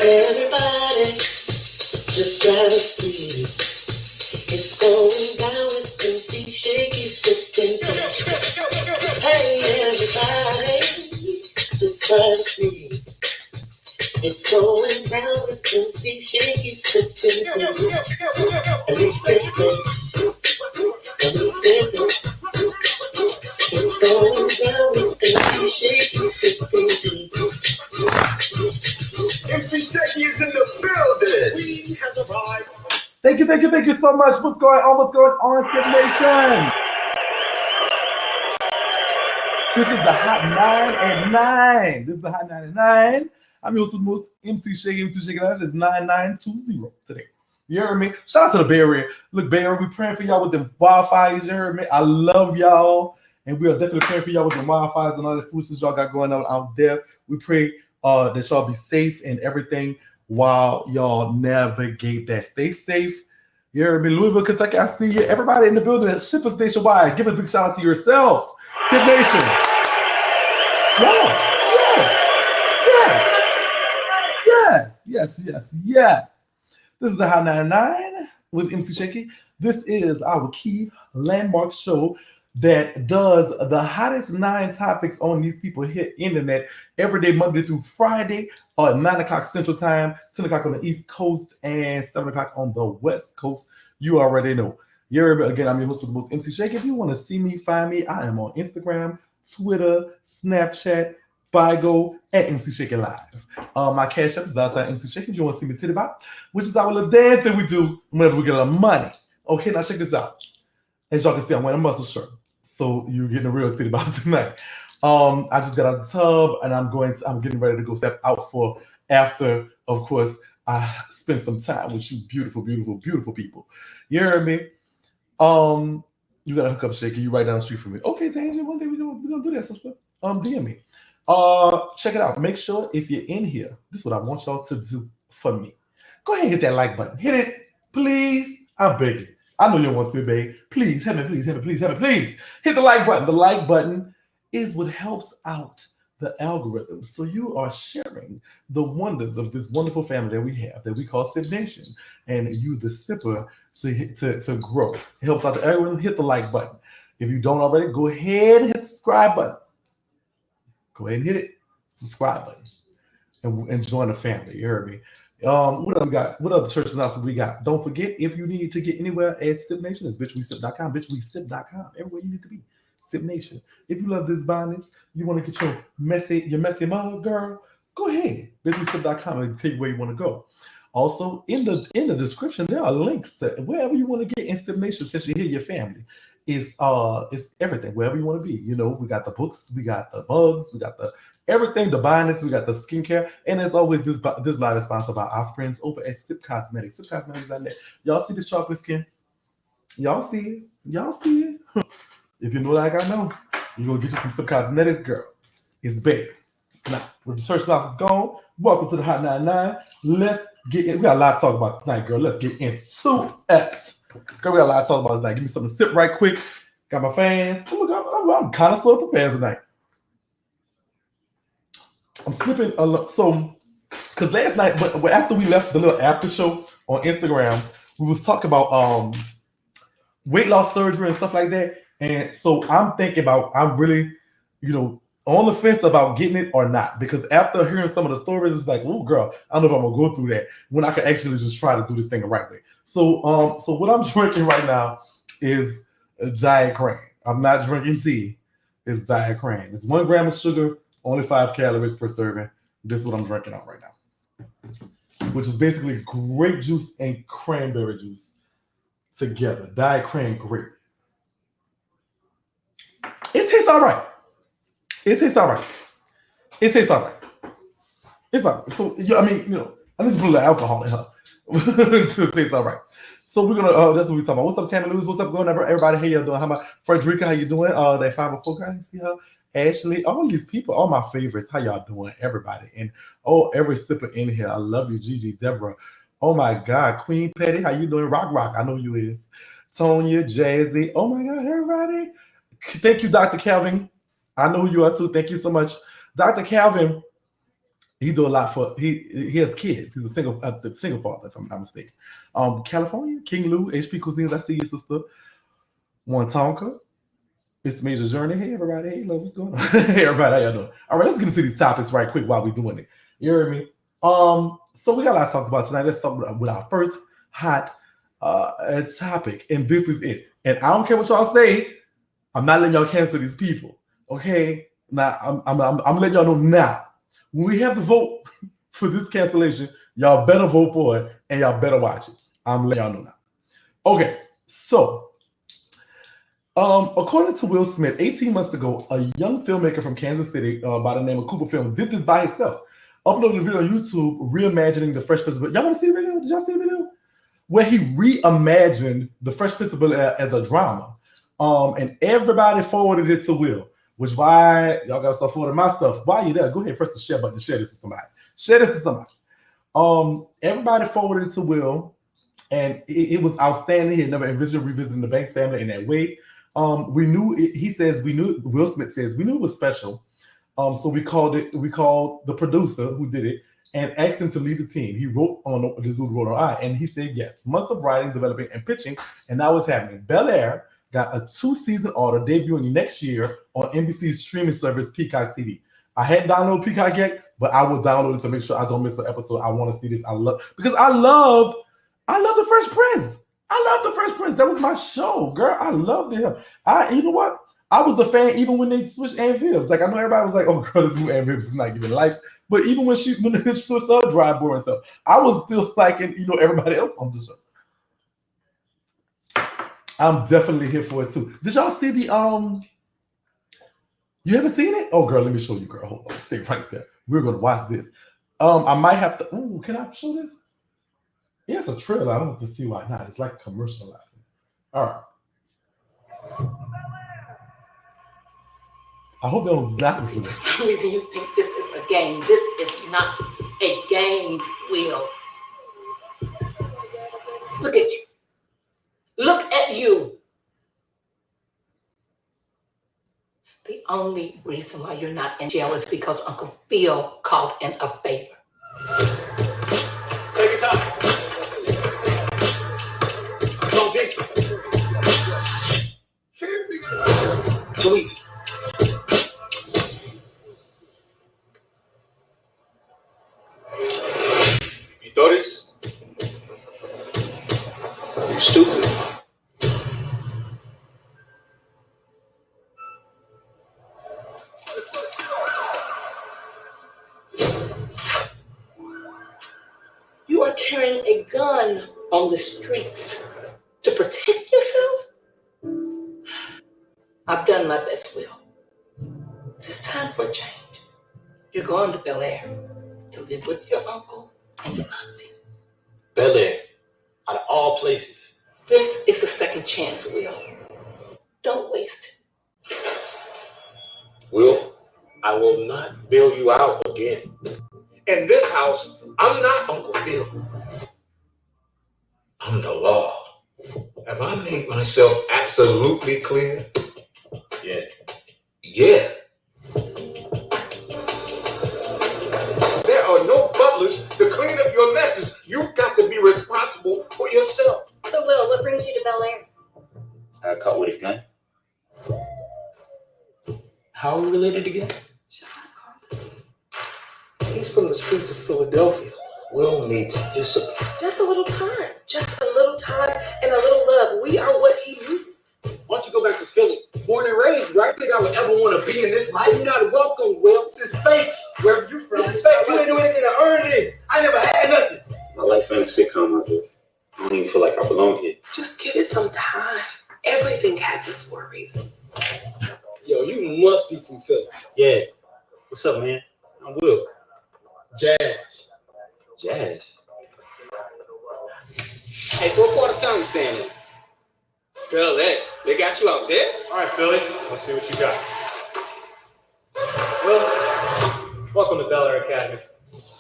Everybody, just try to see. It's going down with MC Shakie sipping tea. Hey, everybody, just try to see. It's going down with MC Shakie sipping tea. And we sipping, and we sipping. It's going down with MC Shakie sipping tea. MC Shakie is in the building. We have the vibe. Thank you so much. What's going on, Sip Nation? This is the Hot 9 at 9. This is the Hot 9 at 9. I'm your host with most MC Shakie. MC Shakie Live is 9920 today. You heard me? Shout out to the Bay Area. Look, Bay Area, we praying for y'all with them wildfires. You heard me? I love y'all. And we are definitely praying for y'all with the wildfires and all the foolishness y'all got going on out there. We pray that y'all be safe and everything while y'all navigate that. Stay safe. You heard me? Louisville, Kentucky, I see you. Everybody in the building that ship us nationwide. Give a big shout out to yourselves. Sip Nation. Yes. This is the Hot 99 with MC Shakie. This is our key landmark show that does the hottest 9 topics on these people hit internet every day, Monday through Friday, at 9 o'clock Central Time, 10 o'clock on the East Coast, and 7 o'clock on the West Coast. You already know. Again, I'm your host with the most, MC Shakie. If you want to see me, find me. I am on Instagram, Twitter, Snapchat, Bigo, at MC Shakie Live. My cash app is outside MC Shakie. If you want to see me titty bop, which is our little dance that we do whenever we get a little money. Okay, now check this out. As y'all can see, I'm wearing a muscle shirt. So you're getting a real titty bop tonight. I just got out of the tub and I'm getting ready to go step out for after, of course, I spent some time with you beautiful people. You heard me? You gotta hook up Shakie. You right down the street from me. Okay, Tanger, one day we're gonna do that, sister. DM me. Check it out. Make sure if you're in here, this is what I want y'all to do for me. Go ahead and hit that like button. Hit it, please. I beg you. I know you don't want to see, babe. Please, help me, please. Hit the like button. The like button is what helps out the algorithm. So you are sharing the wonders of this wonderful family that we have, that we call Sip Nation. And you, the sipper, to grow. It helps out the algorithm. Hit the like button. If you don't already, go ahead and hit the subscribe button. Go ahead and hit it. Subscribe button. And join the family. You heard me? What else we got? What other church announcements we got? Don't forget, if you need to get anywhere at Sip Nation, it's bitchwesip.com, bitchwesip.com. Everywhere you need to be. Sip Nation. If you love this violence, you want to get your messy mug, girl, go ahead. bitchwesip.com and take where you want to go. Also, in the description, there are links to wherever you want to get in Sip Nation since you're here, your family. It's everything, wherever you want to be. You know, we got the books, we got the mugs, we got the everything, the bindings, we got the skincare, and as always, this live is sponsored by our friends over at Sip Cosmetics. Sip Cosmetics.net. Y'all see this chocolate skin? Y'all see it? If you know like I know, you're gonna get you some Sip Cosmetics, girl. It's big. Now, with the church announcements gone, welcome to the Hot 99. Let's get in. We got a lot to talk about tonight, girl. Let's get into it. Girl, we got a lot to talk about tonight. Give me something to sip right quick. Got my fans. Oh my God, I'm kind of slow prepared tonight. I'm slipping a lot. So, because last night, but after we left the little after show on Instagram, we was talking about weight loss surgery and stuff like that. And so I'm thinking about, I'm really, on the fence about getting it or not. Because after hearing some of the stories, it's like, oh girl, I don't know if I'm gonna go through that when I could actually just try to do this thing the right way. So what I'm drinking right now is a Diet Cream. I'm not drinking tea. It's Diet Cream. It's 1 gram of sugar, only 5 calories per serving. This is what I'm drinking on right now, which is basically grape juice and cranberry juice together. Diet Cream grape. It tastes all right. It's all right. It's all right. So, I need to put a little alcohol in her to taste all right. So we're gonna, that's what we're talking about. What's up, Tamar? What's up, going on, everybody? How you doing? How about Frederica? How you doing? That 504 guy, see her? Ashley, all these people, all my favorites. How y'all doing, everybody? And every sipper in here. I love you, Gigi, Deborah. Oh my God, Queen Petty, how you doing? Rock, I know you is. Tonya, Jazzy. Oh my God, everybody. Thank you, Dr. Calvin. I know who you are too. Thank you so much. Dr. Calvin He do a lot for he has kids. He's a single father, if I'm not mistaken. California, King Lou, HP Cuisines. I see your sister. One Tonka. It's the Major Journey. Hey everybody, hey love, what's going on? Hey everybody, how y'all doing? All right, let's get into these topics right quick while we're doing it. You hear me? So we got a lot to talk about tonight. Let's talk with our first hot topic, and this is it. And I don't care what y'all say. I'm not letting y'all cancel these people. Okay? Now I'm letting y'all know now. When we have to vote for this cancellation, y'all better vote for it and y'all better watch it. I'm letting y'all know now. Okay, so according to Will Smith, 18 months ago, a young filmmaker from Kansas City by the name of Cooper Films did this by himself. Uploaded a video on YouTube reimagining the Fresh Prince of Bel-Air. Y'all want to see the video? Did y'all see the video? Where he reimagined the Fresh Prince of Bel-Air as a drama. And everybody forwarded it to Will. Which why y'all gotta start forwarding my stuff. While you're there, go ahead and press the share button and share this to somebody. Share this to somebody. Everybody forwarded it to Will, and it was outstanding. He had never envisioned revisiting the Banks family in that way. We knew it, Will Smith says we knew it was special. So we called the producer who did it and asked him to lead the team. He wrote on this dude wrote on I, and he said yes. Months of writing, developing, and pitching, and now it's happening. Bel-Air got a 2-season order debuting next year on NBC's streaming service Peacock TV. I hadn't downloaded Peacock yet, but I will download it to make sure I don't miss an episode. I want to see this. I love the Fresh Prince. I love the Fresh Prince. That was my show, girl. I loved him. You know what? I was the fan even when they switched Ann Phillips. Like I know everybody was like, "Oh, girl, this new Ann Phillips is not giving life." But even when they switched her dry boy and stuff, I was still liking everybody else on the show. I'm definitely here for it too. Did y'all see the You haven't seen it? Oh, girl, let me show you, girl. Hold on, stay right there. We're gonna watch this. I might have to. Ooh, can I show this? Yeah, it's a trailer. I don't have to see why not. It's like commercializing. All right. I hope they don't block me for this. For some reason, you think this is a game. This is not a game, Will. Look at you. Look at you. The only reason why you're not in jail is because Uncle Phil called in a favor. Take your time. Don't dig. Too easy. You throw this? You stupid. You are carrying a gun on the streets to protect yourself? I've done my best, Will. It's time for a change. You're going to Bel-Air to live with your uncle and your auntie. Bel-Air, out of all places. This is a second chance, Will. Don't waste it. Will, I will not bail you out again. In this house, I'm not Uncle Phil. I'm the law. Have I made myself absolutely clear? Yeah. There are no butlers to clean up your messes. You've got to be responsible for yourself. So, Will, what brings you to Bel-Air? I got caught with a gun. How are we related again? He's from the streets of Philadelphia. Will needs discipline. Just a little time. Just a little time and a little love. We are what he needs. Why don't you go back to Philly? Born and raised, right? Think I would ever want to be in this life? You're not welcome, Will. This is fake. Wherever you from? This is fake. You ain't do anything to earn this. I never had nothing. My life ain't a sitcom out here. I don't even feel like I belong here. Just give it some time. Everything happens for a reason. Yo, you must be from Philly. Yeah. What's up, man? I'm Will. Jazz. Jazz. Hey, so what part of town you staying in? Bel-Air. They got you out there? All right, Philly. Let's see what you got. Well, welcome to Bel-Air Academy.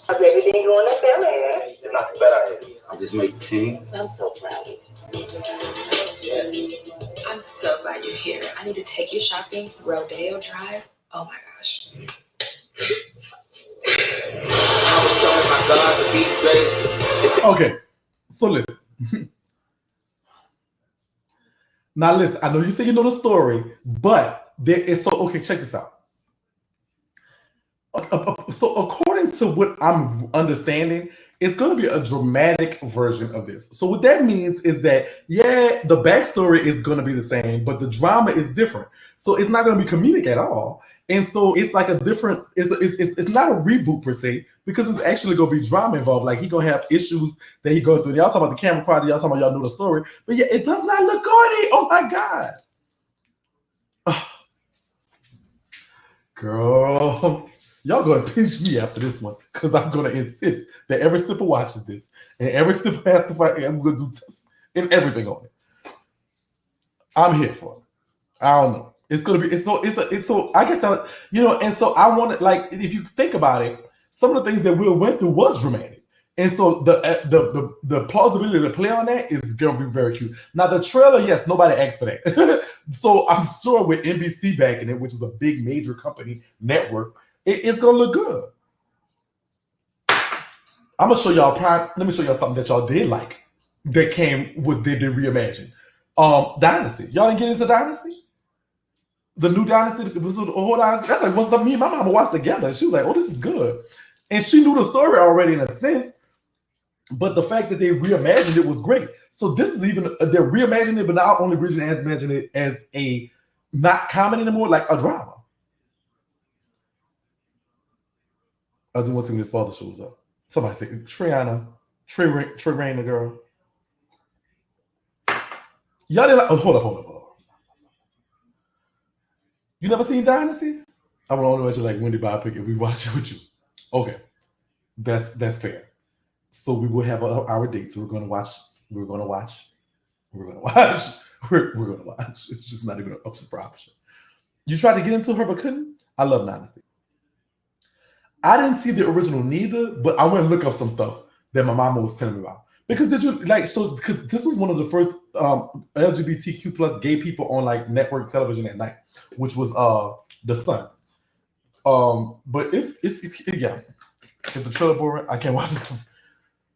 How's everything going at Bel-Air? It's not bad out here. I just made the team. I'm so proud of you. I'm so glad you're here. I need to take you shopping. Rodeo Drive. Oh my gosh. Okay, so listen. Now listen, I know you say you know the story, but there is okay, check this out. So according to what I'm understanding, it's going to be a dramatic version of this. So what that means is that, yeah, the backstory is going to be the same, but the drama is different. So it's not going to be comedic at all. And so it's like a different, it's not a reboot per se, because it's actually going to be drama involved. Like, he's going to have issues that he goes through. Y'all talking about the camera quality, y'all talking about y'all know the story. But yeah, it does not look corny. Oh my God. Girl. Y'all gonna pinch me after this one, because I'm gonna insist that every sipper watches this, and every sipper has to fight, and I'm gonna do tests and everything on it. I'm here for it. I don't know. It's gonna be it's so I guess and so I want to, like, if you think about it, some of the things that Will went through was dramatic. And so the plausibility to play on that is gonna be very cute. Now the trailer, yes, nobody asked for that. So I'm sure with NBC backing it, which is a big major company network, it's gonna look good. I'm gonna show y'all let me show y'all something that y'all did like. That they did reimagine. Dynasty. Y'all didn't get into Dynasty? The new Dynasty, the whole Dynasty. That's like something me and my mama watched together. And she was like, oh, this is good. And she knew the story already in a sense. But the fact that they reimagined it was great. So this is even, they're reimagining it, but not only reimagining it as a not comedy anymore, like a drama. I just want to see when his father shows up. Somebody say, Trey Rayner, girl. Y'all didn't like, hold up. You never seen Dynasty? I want to know what you like Wendy biopic if we watch it with you. Okay. That's fair. So we will have our dates. We're gonna watch. It's just not even an option for option. You tried to get into her but couldn't? I love Dynasty. I didn't see the original neither, but I went to look up some stuff that my mama was telling me about. Because because this was one of the first LGBTQ plus gay people on like network television at night, which was The Sun. But it's yeah. If the trailer boring, I can't watch this.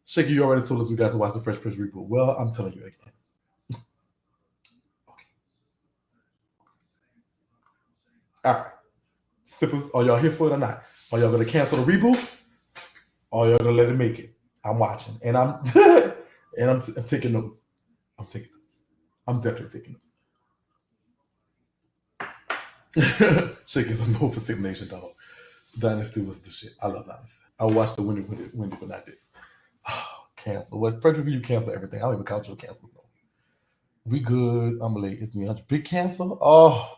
Shakie, you already told us we got to watch the Fresh Prince reboot. Well, I'm telling you again. Okay. All right. Sippers, are y'all here for it or not? Are y'all gonna cancel the reboot? Or y'all gonna let it make it? I'm watching, and I'm I'm taking notes. I'm definitely taking notes. Shakie's a no for Sip Nation, dog. Dynasty was the shit. I love Dynasty. I watched the Wendy but not this. Cancel. What's Frederick? You cancel everything. I don't even count your cancel. No. We good. I'm late. It's me. Big cancel. Oh.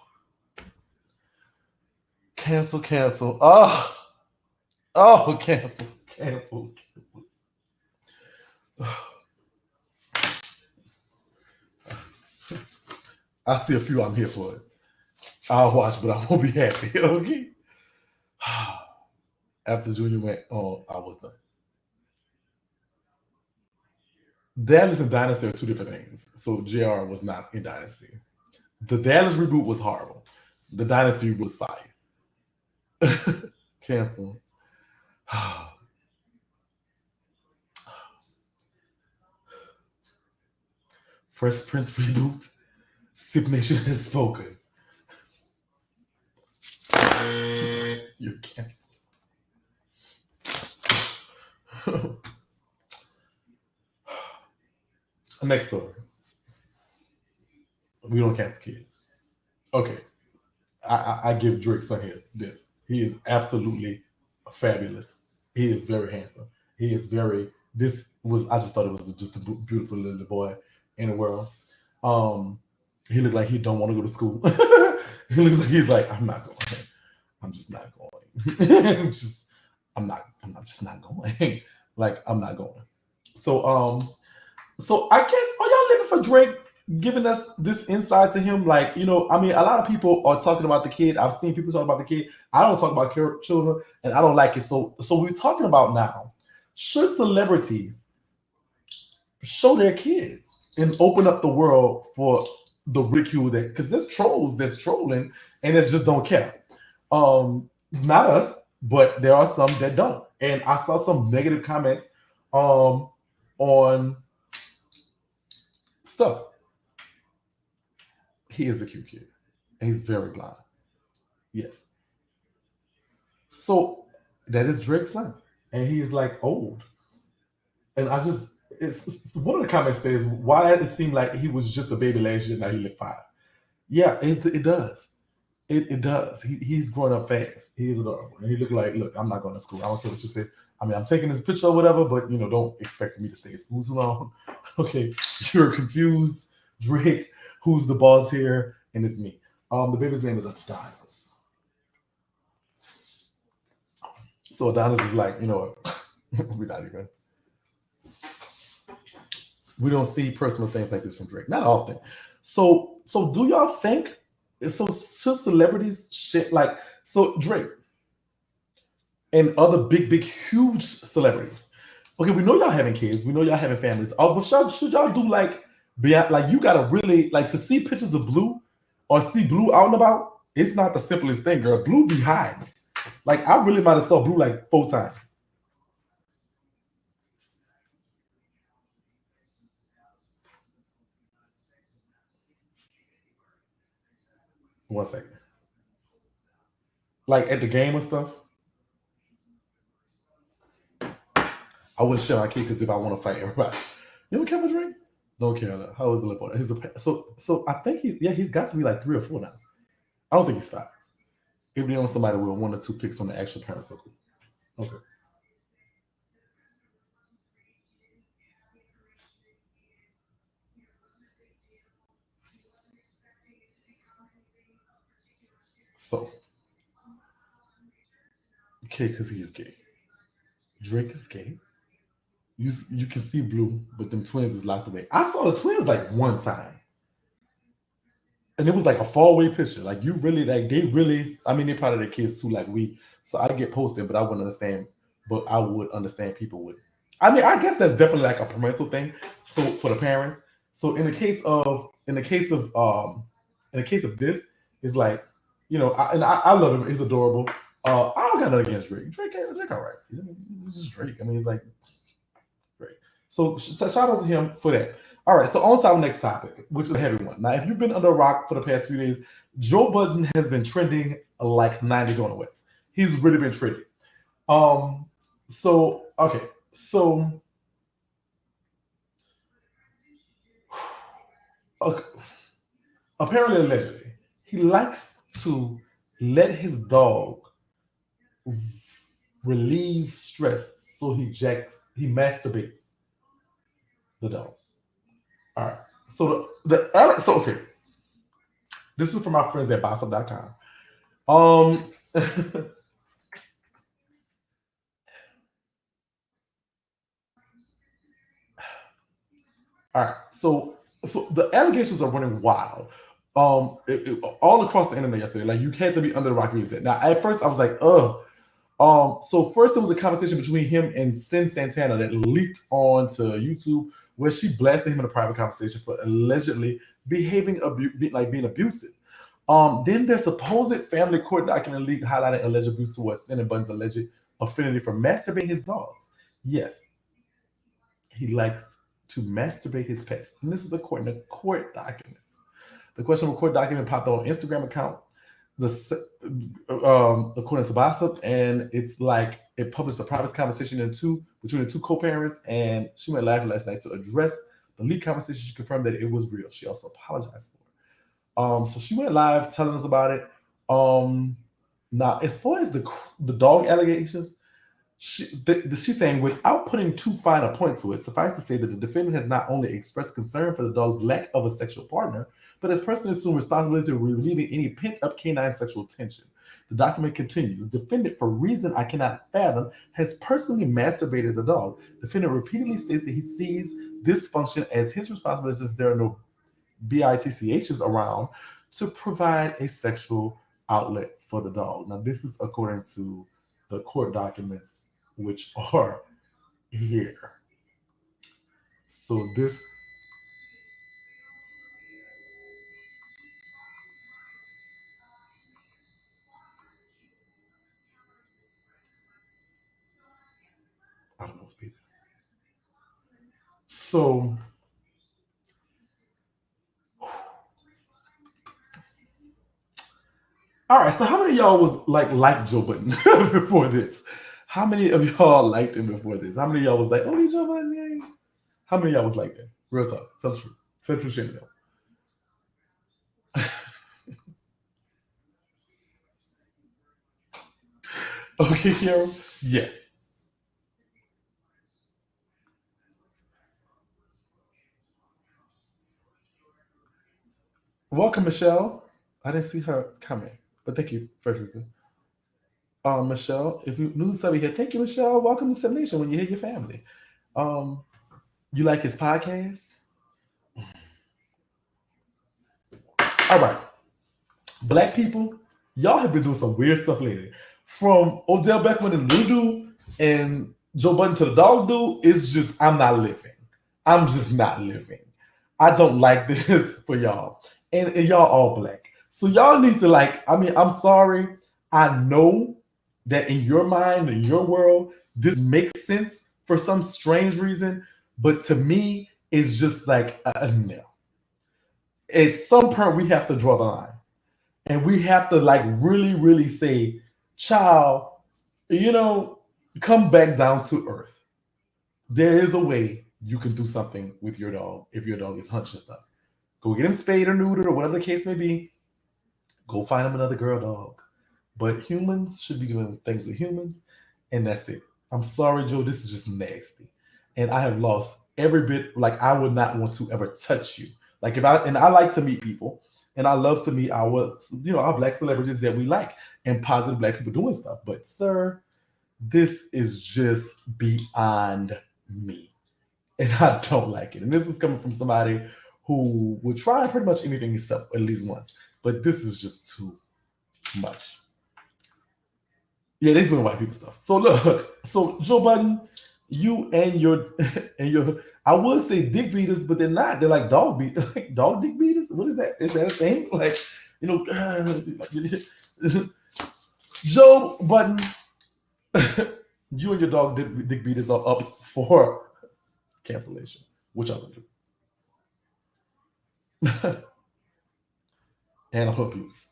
Cancel. Oh, cancel. I see a few. I'm here for it. I'll watch, but I won't be happy. Okay. After Junior went on, I was done. Dallas and Dynasty are two different things. So JR was not in Dynasty. The Dallas reboot was horrible. The Dynasty reboot was fire. Cancel. Fresh Prince reboot. Sip Nation has spoken. You're canceled. Next story. We don't cancel kids. Okay. I give Drake son here this. He is absolutely fabulous. He is very handsome. He is very. I just thought it was just a beautiful little boy in the world. He looked like he don't want to go to school. He looks like he's like, I'm not going. I'm just not going. I'm just not going. Like, I'm not going. So I guess, are y'all living for Drake giving us this insight to him? Like, a lot of people are talking about the kid. I've seen people talk about the kid. I don't talk about children, and I don't like it. So we're talking about now, should celebrities show their kids and open up the world for the ridicule that, because there's trolls that's trolling and it's just don't care. Not us, but there are some that don't. And I saw some negative comments on stuff. He is a cute kid. And he's very blind. Yes. So that is Drake's son. And he is like old. And it's one of the comments says, why does it seem like he was just a baby last year, now he look 5? Yeah, it does. It does. He's growing up fast. He is adorable. And he look, I'm not going to school. I don't care what you say. I mean, I'm taking this picture or whatever, but, don't expect for me to stay in school too long. Okay, you're confused. Drake, who's the boss here, and it's me. The baby's name is Adonis. So Adonis is like, we're not even. We don't see personal things like this from Drake. Not often. So do y'all think, should celebrities shit Drake and other big, huge celebrities. Okay, we know y'all having kids. We know y'all having families. But should y'all do you gotta really, to see pictures of Blue or see Blue out and about, it's not the simplest thing, girl. Blue be hiding. I really might have saw Blue 4 times. One second. At the game and stuff. I wouldn't share my kid because if I want to fight everybody. You don't care for Drake? Don't care. How is the lip on it? So I think he's got to be 3 or 4 now. I don't think he's 5. If they own somebody with 1 or 2 picks on the actual parent circle. Okay. So, okay, because he's gay. Drake is gay. You can see Blue, but them twins is locked away. I saw the twins 1 time. And it was a far away picture. You really, they really, I mean, they're part of their kids too, so I get posted, but I wouldn't understand, but I would understand people would. I mean, I guess that's definitely a parental thing. So for the parents. So in the case of this, it's I love him. He's adorable. I don't got nothing against Drake. Drake all right. This is Drake. I mean, he's Drake. So shout out to him for that. All right, so on to our next topic, which is a heavy one. Now, if you've been under a rock for the past few days, Joe Budden has been trending like 90 going west. He's really been trending. Apparently, allegedly, he likes to let his dog relieve stress, so he masturbates the dog. All right. So okay. This is from my friends at Bossum.com. All right. So the allegations are running wild. All across the internet yesterday. You had to be under the rock music. Now, at first I was like, ugh. So first there was a conversation between him and Sin Santana that leaked onto YouTube, where she blasted him in a private conversation for allegedly being abusive. Then their supposed family court document leak highlighting alleged abuse towards Sin and Budden's alleged affinity for masturbating his dogs. Yes, he likes to masturbate his pets, and this is according to court documents. The questionable court document popped on Instagram account. According to Bossip, and it's it published a private conversation between the 2 co-parents, and she went live last night to address the leak conversation. She confirmed that it was real. She also apologized for it. So she went live telling us about it. Now, as far as the dog allegations, she's saying, without putting too fine a point to it, suffice to say that the defendant has not only expressed concern for the dog's lack of a sexual partner, but has personally assumed responsibility for relieving any pent-up canine sexual tension. The document continues. Defendant, for reason I cannot fathom, has personally masturbated the dog. Defendant repeatedly states that he sees this function as his responsibility since there are no BITCHs around to provide a sexual outlet for the dog. Now, this is according to the court documents, which are here. So this... I don't know what's being. So all right, so how many of y'all was like Joe Budden before this? How many of y'all liked him before this? How many of y'all was like, oh, he's Joe Budden, yeah. How many of y'all was like that? Real talk. Tell the truth. Tell the truth, shame though. Okay, hero. Yes. Welcome, Michelle. I didn't see her comment, but thank you, Frederica. Michelle, if you new somebody here, thank you, Michelle. Welcome to Seven Nation when you hear your family. You like his podcast? All right. Black people, y'all have been doing some weird stuff lately. From Odell Beckham and Ludu and Joe Budden to the dog dude, it's just, I'm not living. I'm just not living. I don't like this for y'all. And y'all all black. So y'all need to I'm sorry. I know that in your mind, in your world, this makes sense for some strange reason. But to me, it's just like a no. At some point, we have to draw the line. And we have to really, really say, child, come back down to earth. There is a way you can do something with your dog if your dog is hunched and stuff. Go get him spayed or neutered or whatever the case may be. Go find him another girl dog. But humans should be doing things with humans, and that's it. I'm sorry, Joe. This is just nasty. And I have lost every bit. I would not want to ever touch you. I like to meet people. And I love to meet our black celebrities that we like and positive black people doing stuff. But sir, this is just beyond me. And I don't like it. And this is coming from somebody who would try pretty much anything except at least once. But this is just too much. Yeah, they're doing white people stuff. So look, Joe Budden, you and your I would say dick beaters, but they're not. They're like dog dick beaters. What is that? Is that a thing? Joe Budden, you and your dog dick beaters are up for cancellation. Which I would do. And abuse.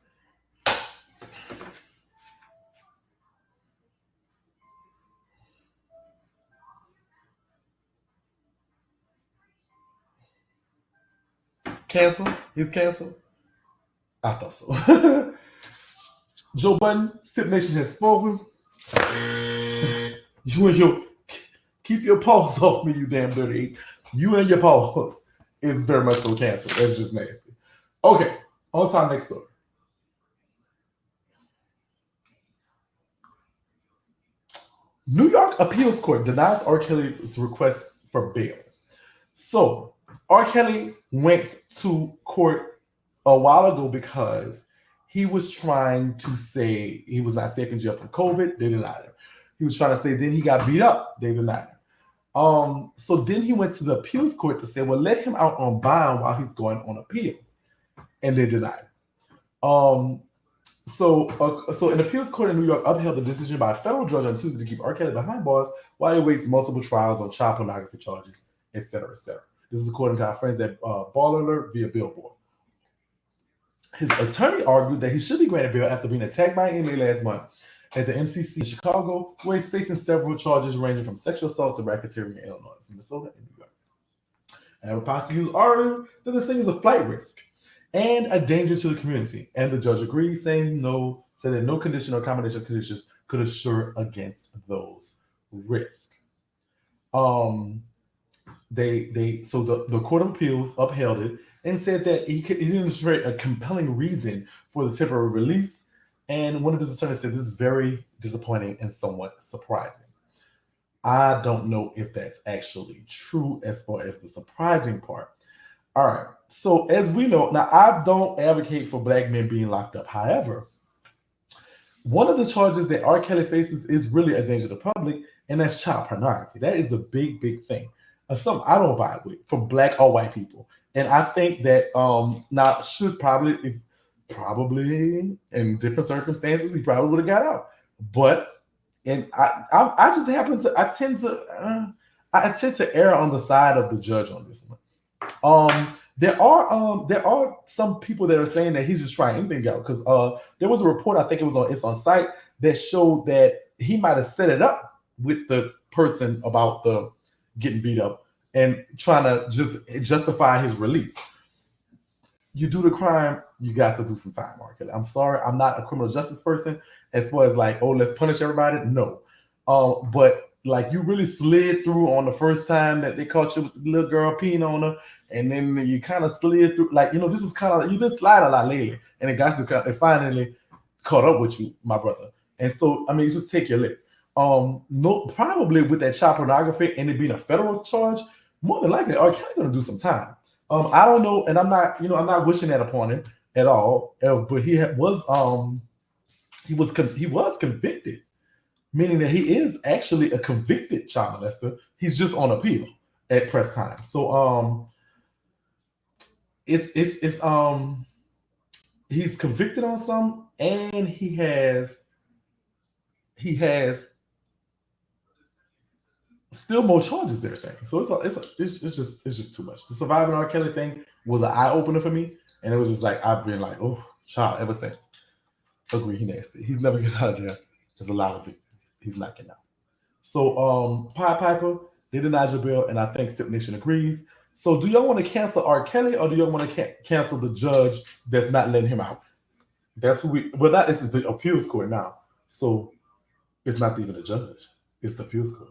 Cancel? He's canceled? I thought so. Joe Budden, Sip Nation has spoken. You and your keep your paws off me, you damn dirty. You and your paws is very much so canceled. That's just nasty. Okay, on to our next story. New York appeals court denies R. Kelly's request for bail. So R. Kelly went to court a while ago because he was trying to say he was not safe in jail for COVID. They denied him. He was trying to say then he got beat up. They denied him. So then he went to the appeals court to say, well, let him out on bond while he's going on appeal. And they denied him. So an appeals court in New York upheld the decision by a federal judge on Tuesday to keep R. Kelly behind bars while he awaits multiple trials on child pornography charges, etc., etc. This is according to our friends at Ball Alert via Billboard. His attorney argued that he should be granted bail after being attacked by an inmate last month at the MCC in Chicago, where he's facing several charges ranging from sexual assault to racketeering in Illinois, Minnesota, and New York. And prosecutors argued that this thing is a flight risk and a danger to the community. And the judge agreed, said that no condition or combination of conditions could assure against those risks. So the Court of Appeals upheld it and said that he demonstrated a compelling reason for the temporary release. And one of his attorneys said this is very disappointing and somewhat surprising. I don't know if that's actually true as far as the surprising part. All right. So as we know, now I don't advocate for black men being locked up. However, one of the charges that R. Kelly faces is really a danger to the public, and that's child pornography. That is the big, big thing. Something I don't vibe with from black or white people. And I think that now should probably in different circumstances, he probably would have got out. But I just happen to, I tend to err on the side of the judge on this one. There are some people that are saying that he's just trying anything out because there was a report, I think it's on site, that showed that he might have set it up with the person about the getting beat up and trying to just justify his release. You do the crime, you got to do some time, R. Kelly. I'm sorry, I'm not a criminal justice person as far as like, oh, let's punish everybody. No. But like you really slid through on the first time that they caught you with the little girl peeing on her, and then you kind of slid through, like, you know, this is kind of, you've been sliding a lot lately, and it finally caught up with you, my brother. And so, I mean, just take your lick. No, probably with that child pornography and it being a federal charge, more than likely, R. Kelly gonna do some time. I don't know, and I'm not wishing that upon him at all. But he was convicted, meaning that he is actually a convicted child molester. He's just on appeal at press time. So he's convicted on some, and he has still more charges they're saying. So it's just too much. The surviving R. Kelly thing was an eye opener for me, and it was just like I've been like, oh, child, ever since. Agree, he nasty. He's never getting out of there. There's a lot of victims. He's not getting out. So Pied Piper, they denied your bail, and I think Sip Nation agrees. So do y'all want to cancel R. Kelly, or do y'all want to cancel the judge that's not letting him out? That's who that is the appeals court now. So it's not even the judge. It's the appeals court.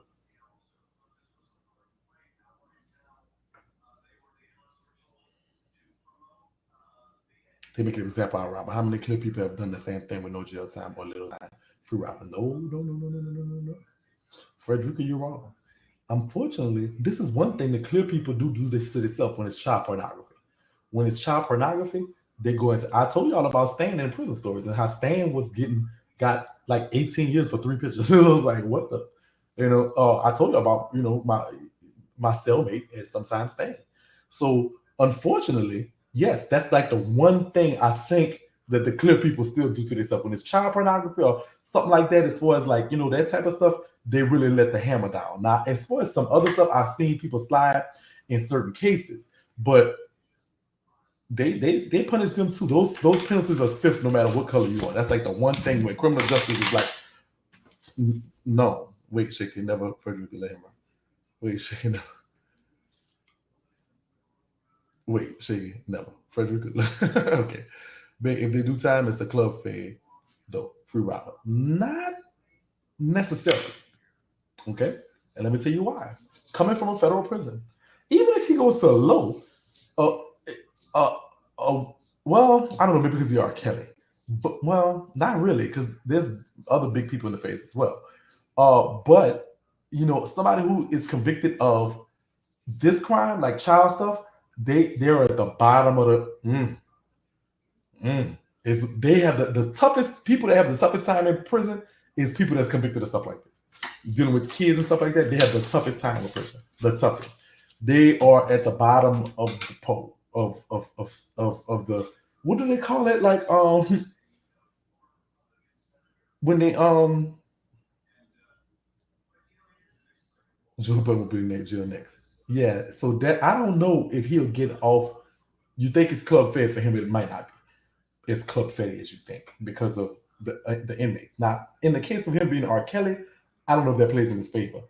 They make an example out of Robert. How many clear people have done the same thing with no jail time or little time? Free Robert. No. Frederica, you're wrong. Unfortunately, this is one thing the clear people do this to themselves when it's child pornography. When it's child pornography, they go into. I told y'all about Stan in prison stories and how Stan got like 18 years for 3 pictures. It was like, what the, I told you about, my cellmate and sometimes Stan. So unfortunately, yes, that's like the one thing I think that the clear people still do to themselves when it's child pornography or something like that. As far as like, that type of stuff, they really let the hammer down. Now, as far as some other stuff, I've seen people slide in certain cases, but they punish them too. Those penalties are stiff no matter what color you are. That's like the one thing where criminal justice is like, no, wait, Shakie, never Frederica let him run. Wait, Shakie, never. Wait, Shakie, never. Frederica. Okay. But if they do time, it's the club fade, though. Free Robert. Not necessarily. Okay? And let me tell you why. Coming from a federal prison, even if he goes to a low, well, I don't know, maybe because he R. Kelly. But, well, not really, because there's other big people in the face as well. But, somebody who is convicted of this crime, like child stuff, they're at the bottom of the they have the toughest people that have the toughest time in prison is people that's convicted of stuff like this. Dealing with kids and stuff like that, they have the toughest time in prison. The toughest. They are at the bottom of the pole of the, what do they call it? Like when they Joe Budden will be in jail next. Yeah, so that I don't know if he'll get off. You think it's club fed for him? It might not be. It's club fed as you think because of the inmates. Now, in the case of him being R. Kelly, I don't know if that plays in his favor.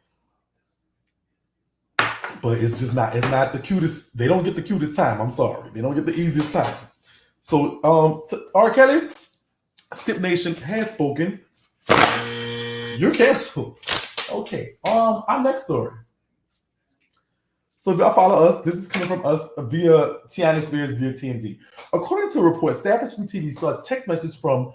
But it's just not. It's not the cutest. They don't get the cutest time. I'm sorry. They don't get the easiest time. So, R. Kelly, Sip Nation has spoken. You're canceled. Okay. Our next story. So if y'all follow us, this is coming from us via Tiana Spears via TMZ. According to a report, staffers from TV saw a text message from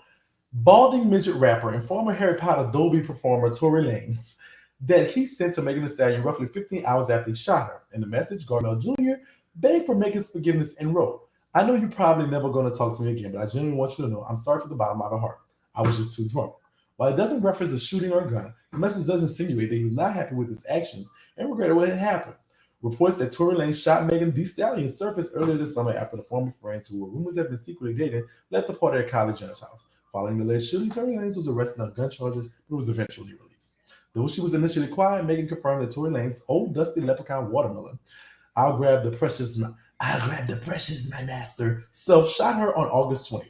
balding midget rapper and former Harry Potter Dolby performer Tory Lanez that he sent to Megan Thee Stallion roughly 15 hours after he shot her. In the message, Garnell Jr. begged for Megan's forgiveness and wrote, "I know you're probably never going to talk to me again, but I genuinely want you to know I'm sorry from the bottom of my heart. I was just too drunk." While it doesn't reference a shooting or a gun, the message does insinuate that he was not happy with his actions and regretted what had happened. Reports that Tory Lanez shot Megan Thee Stallion surfaced earlier this summer after the former friends who were rumors had been secretly dating left the party at Kylie Jenner's house. Following the alleged shooting, Tory Lanez was arrested on gun charges but was eventually released. Though she was initially quiet, Megan confirmed that Tory Lanez, old dusty leprechaun watermelon, I'll grab the precious, my master, self shot her on August 20th.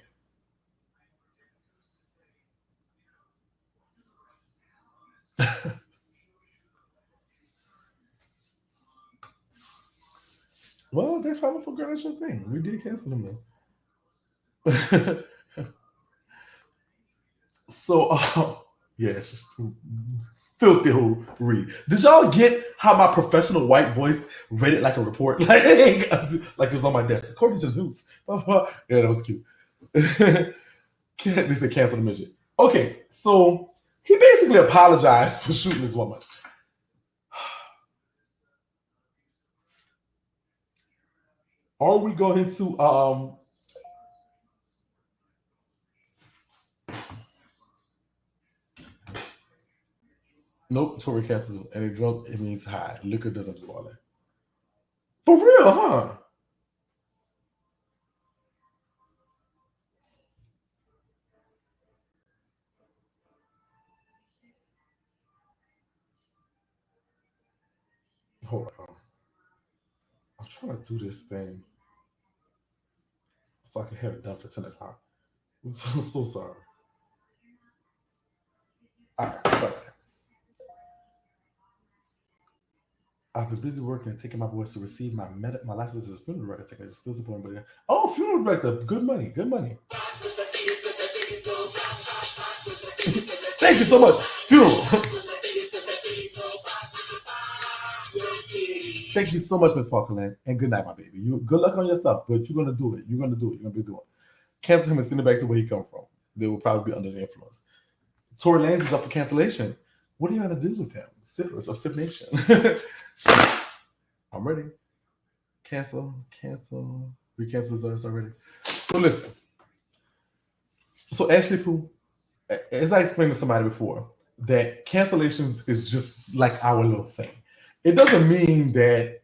Well, they filed for garnish thing. We did cancel them though. So, yeah, it's just filthy who read. Did y'all get how my professional white voice read it like a report? Like it was on my desk. According to the news. Yeah, that was cute. They said cancel the midget. Okay, so he basically apologized for shooting this woman. Are we going to nope, Tory cancels any drunk, it means high. Liquor doesn't do all that. For real, huh? Hold on. I'm trying to do this thing so I can have it done for 10 o'clock. I'm so sorry. All right, sorry. I've been busy working and taking my boys to receive my license as a funeral director technician. Still supporting, but oh, funeral director, good money, good money. Thank you so much, funeral. Thank you so much, Miss Parkland, and good night, my baby. You good luck on your stuff, but you're gonna do it. You're gonna do it. You're gonna be doing it. Cancel him and send him back to where he come from. They will probably be under the influence. Tory Lanez is up for cancellation. What are you gonna do with him? Sippers of Sip Nation. I'm ready. Cancel. We canceled us already. So listen. So Ashley Pooh, as I explained to somebody before, that cancellations is just like our little thing. It doesn't mean that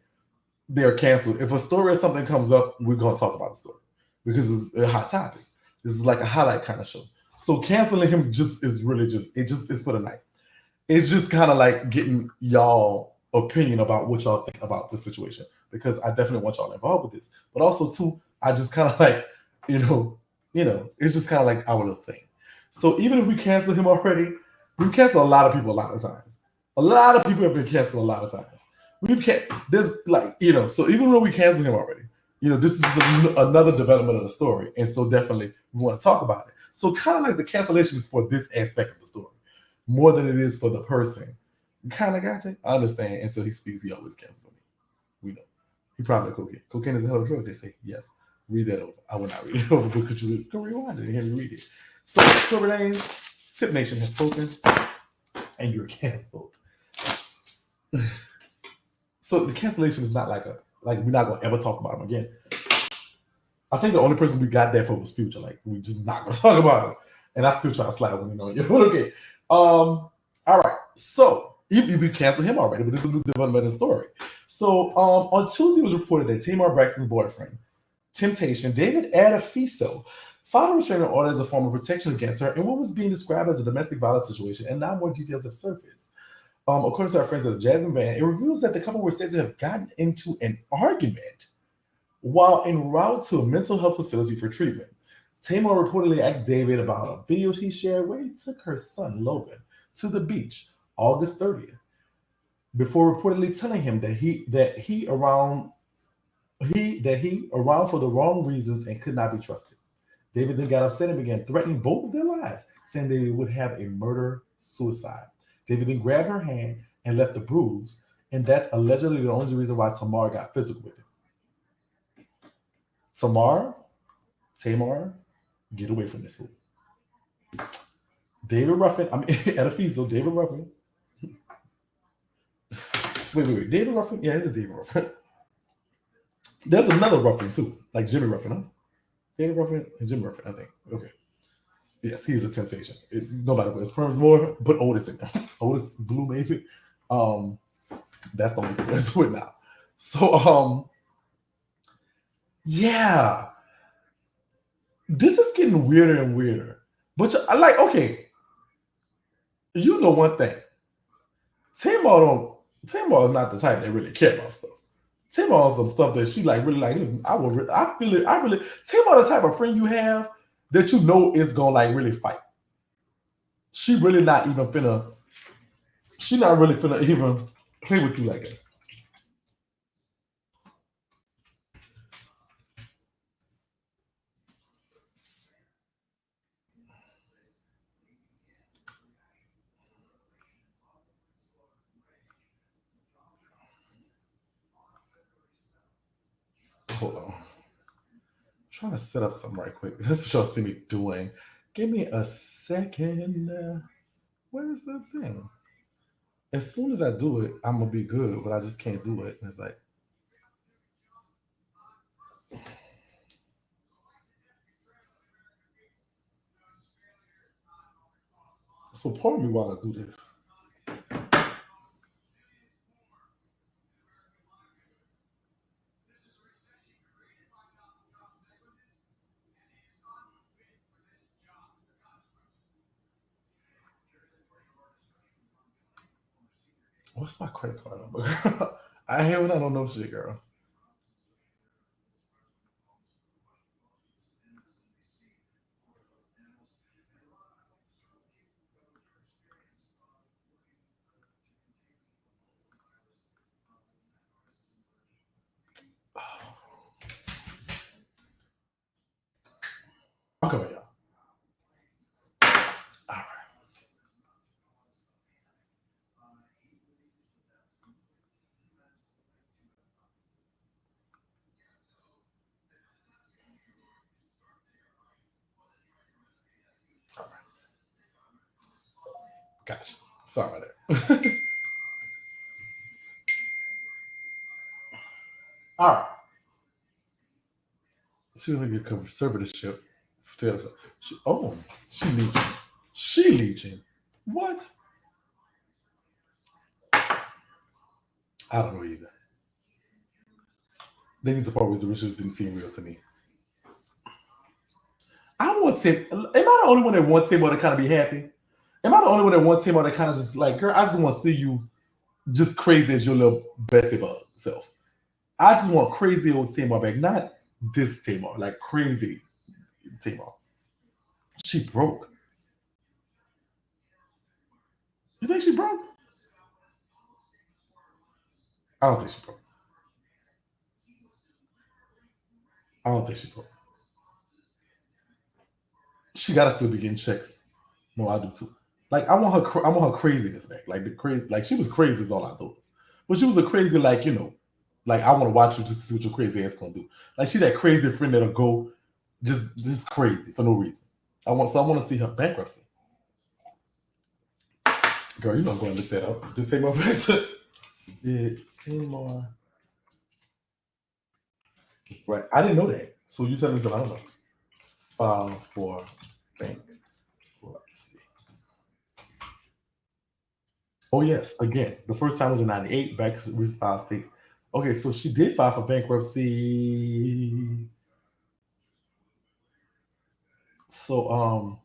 they're canceled. If a story or something comes up, we're gonna talk about the story because it's a hot topic. This is like a highlight kind of show. So canceling him is for the night. It's just kind of like getting y'all opinion about what y'all think about the situation, because I definitely want y'all involved with this. But also too, I just kind of like, it's just kind of like our little thing. So even if we cancel him already, we've canceled a lot of people a lot of times. A lot of people have been canceled a lot of times. So even when we canceled him already, this is another development of the story. And so definitely we want to talk about it. So kind of like the cancellation is for this aspect of the story more than it is for the person. You kind of got you? I understand. And so he speaks, he always cancels me. We know. He probably cocaine. Cocaine is a hell of a drug, they say. Yes. Read that over. I will not read it over, but you can rewind it and hear me read it. So Tory Lanez, Sip Nation has spoken, and you're canceled. So the cancellation is not like we're not gonna ever talk about him again. I think the only person we got that for was Future. Like, we just not gonna talk about him. And I still try to slide when you. But okay. All right. So we canceled him already, but this is a new development in the story. So on Tuesday it was reported that Tamar, Braxton's boyfriend, Temptation, David Addafiso, filed a restraining order as a form of protection against her in what was being described as a domestic violence situation, and now more details have surfaced. According to our friends at the Jazz and Van, it reveals that the couple were said to have gotten into an argument while en route to a mental health facility for treatment. Tamar reportedly asked David about a video he shared where he took her son, Logan, to the beach August 30th, before reportedly telling him that he around for the wrong reasons and could not be trusted. David then got upset and began threatening both of their lives, saying they would have a murder-suicide. David then grabbed her hand and left the bruise, and that's allegedly the only reason why Tamar got physical with him. Tamar, get away from this fool. David Ruffin, Addafiso, David Ruffin. Wait. David Ruffin? Yeah, it's David Ruffin. There's another Ruffin too, like Jimmy Ruffin, huh? David Ruffin and Jimmy Ruffin, I think. Okay. Yes, he's a temptation. Nobody wears perms more, but Otis in there. Otis Blue, maybe. That's the only thing that's to it now. So, yeah. This is getting weirder and weirder. But I like, okay. You know one thing. Tamar is not the type that really care about stuff. Tamar on some stuff that she like really like. I feel it. I really Tamar the type of friend you have that you know is gonna like really fight. She really not even finna. She not really finna even play with you like that. Hold on. I'm trying to set up something right quick. That's what y'all see me doing. Give me a second. Where's the thing? As soon as I do it, I'm gonna be good, but I just can't do it. And it's like, support me while I do this. What's my credit card number? I have it. I don't know shit, girl. I'm coming, y'all. All right. All right. Gotcha. Sorry about that. All right. See if I get conservatorship. She leeching. She leeching. What? I don't know either. They need to part with the rituals didn't seem real to me. I want Tim. Am I the only one that wants Tim to kind of be happy? Am I the only one that wants Tim to kind of just like, girl, I just want to see you just crazy as your little basketball self. I just want crazy old Tamar back, not this Tamar, like crazy Tamar. She broke. You think she broke? I don't think she broke. I don't think she broke. She gotta still be getting checks. No, I do too. Like I want her craziness back. Like the crazy, like she was crazy is all I thought. But she was a crazy, like, you know, like I want to watch you just to see what your crazy ass gonna do. Like she that crazy friend that'll go just crazy for no reason. I want to see her bankruptcy. Girl, you know I'm going to look that up. Did Tamar did Tamar right? I didn't know that. So you telling me something I don't know. File for bankruptcy. Oh yes, again, the first time was in '98. Back to filed states. Okay, so she did file for bankruptcy. So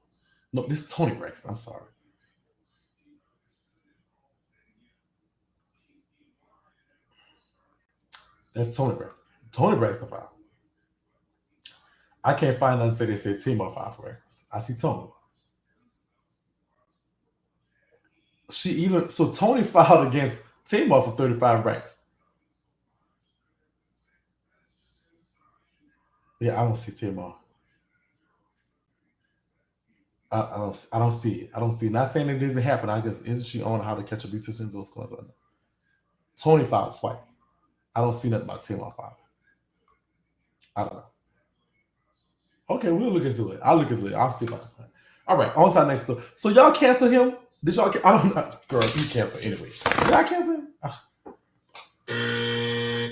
no, this is Tony Braxton. I'm sorry. That's Tony Braxton. Tony Braxton filed. I can't find nothing say they said Tamar filed for bankruptcy. I see Tony. So Tony filed against Tamar for 35 racks. Yeah, I don't see Tamar. I don't see it. I don't see it. Not saying it doesn't happen. I guess isn't she on How to Catch a Beautician? Those coins. Tony filed twice. I don't see nothing about Tamar filing. I don't know. Okay, we'll look into it. I'll look into it. I'll see about it. All right, on to our next stuff. So y'all cancel him? Did y'all? I don't know. Girl, you cancel anyway. Did I cancel him?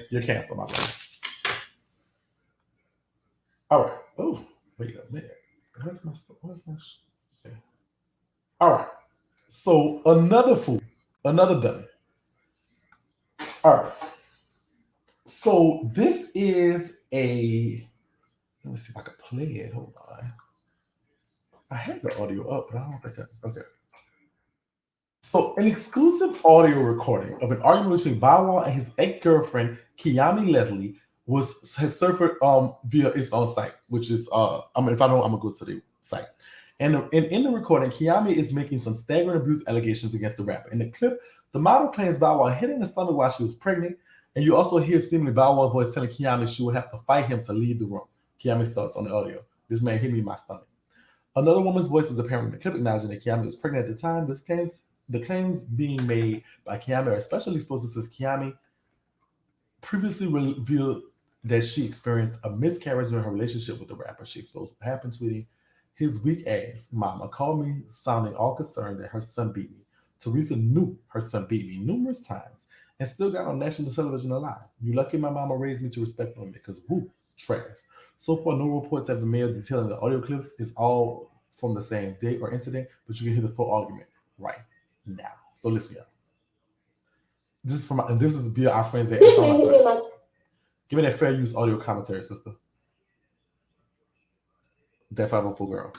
You're canceled, my friend. All right. Oh, wait a minute. Where's my okay. All right. So another fool, another dummy. All right. So this is a. Let me see if I can play it. Hold on. I had the audio up, but I don't think I. Okay. So, an exclusive audio recording of an argument between Bow Wow and his ex-girlfriend Kiomi Leslie has surfaced via its own site, which is if I don't, I'm gonna go to the site. And in the recording, Kiomi is making some staggering abuse allegations against the rapper. In the clip, the model claims Bow Wow hit her in the stomach while she was pregnant, and you also hear seemingly Bow Wow's voice telling Kiomi she would have to fight him to leave the room. Kiomi starts on the audio. This man hit me in my stomach. Another woman's voice is apparently in the clip acknowledging that Kiomi was pregnant at the time. The claims being made by Kiomi are especially explosive since Kiomi previously revealed that she experienced a miscarriage in her relationship with the rapper. She exposed what happened, sweetie. His weak ass mama called me sounding all concerned that her son beat me. Teresa knew her son beat me numerous times and still got on national television alive. You lucky my mama raised me to respect women because woo, trash. So far, no reports have been made detailing the audio clips. It's all from the same day or incident, but you can hear the full argument right now. So listen, y'all. This is via our friends at Give me that fair use audio commentary, sister. That 504 girl.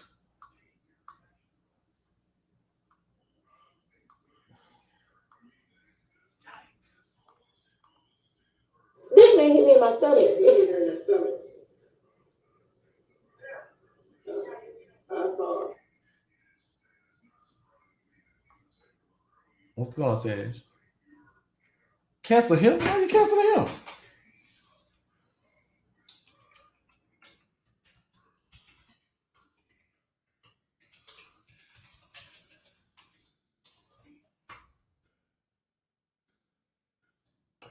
This man hit me in my stomach. Hit me in your stomach. I'm sorry. What's going on, Sage? Cancel him? Why are you canceling him?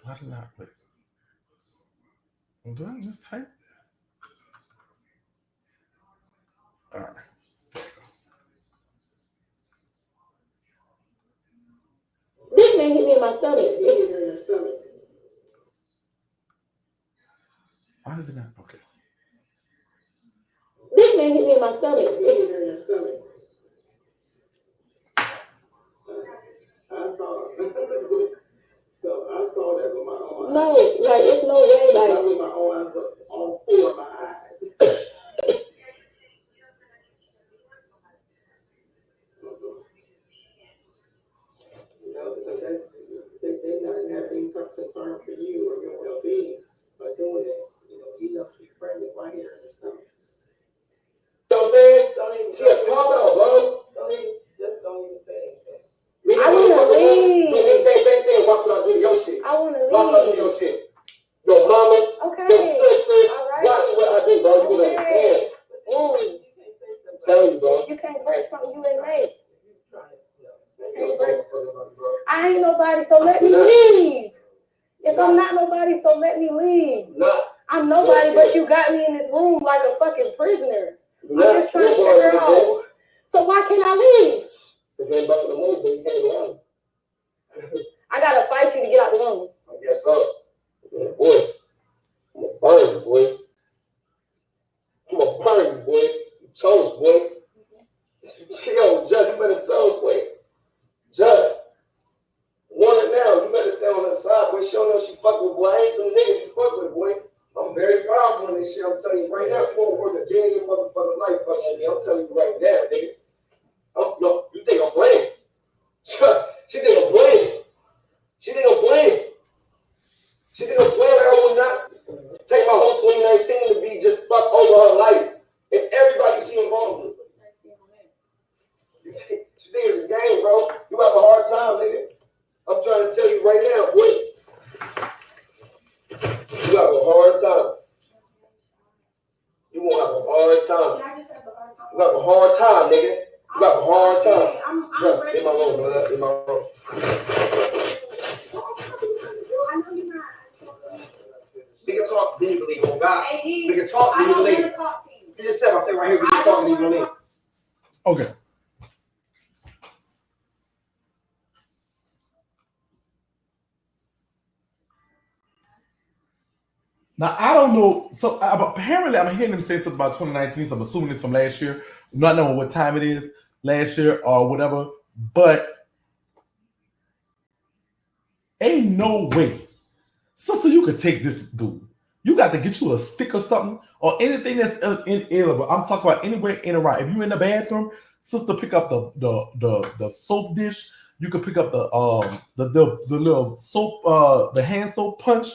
Why did I click? Did I just type? All right. This man hit me in my stomach. Hit me in your stomach. Why is it not? Okay. This man hit me in my stomach. Hit me in your stomach. I saw it. So I saw that with my own eyes. No, like it's no way, like not with my own eyes, but all four of my eyes. You know, because they not have any concern for you or your well-being by doing it. You know she's pregnant right here in the stomach. You know what I'm saying? Don't even say it. Calm down, bro. Don't even say anything. I wanna leave. Same thing. Watch what I do to your shit. I wanna leave. Watch what I do to your shit. Your mama, okay. Your sisters. Right. Watch what I do, bro. You like, damn. I'm telling you, bro. You can't break something you ain't made. I ain't nobody, so let me leave. If I'm not nobody, so let me leave. I'm nobody, but you got me in this room like a fucking prisoner. I'm just trying to figure out. So why can't I leave? Because you ain't busting the move, but you can't go out. I gotta fight you to get out the room. I guess so. Yeah, boy. I'm gonna burn you, boy. I'm gonna burn you, boy. You toast, boy. Yo, Judge, you better toast, boy. Judge. Want it now. You better stay on her side, boy. She don't know she fuck with, boy. I ain't some niggas you fuck with, boy. I'm very powerful in this shit. I'm telling you right now. You won't work a day in your motherfucking life fucking with me. I'm telling you right now, nigga. No, you think I'm playing? She think I'm playing. She think I'm playing. She think I'm playing like I would not take my whole 2019 to be just fuck over her life. And everybody she involved with. She think it's a game, bro. You have a hard time, nigga. I'm trying to tell you right now, boy. You have a hard time. You won't have a hard time. You have a hard time, nigga. You have a hard time. Just in my room, man. In my room. We can talk legally, oh God. We can talk legally. You just said, I say right here, we can talk legally. Okay. Now, I don't know. So apparently, I'm hearing them say something about 2019. So I'm assuming it's from last year. Not knowing what time it is, last year or whatever. But ain't no way, sister, you could take this dude. You got to get you a stick or something or anything that's inalienable. I'm talking about anywhere in around. If you in the bathroom, sister, pick up the soap dish. You could pick up the little soap, the hand soap punch.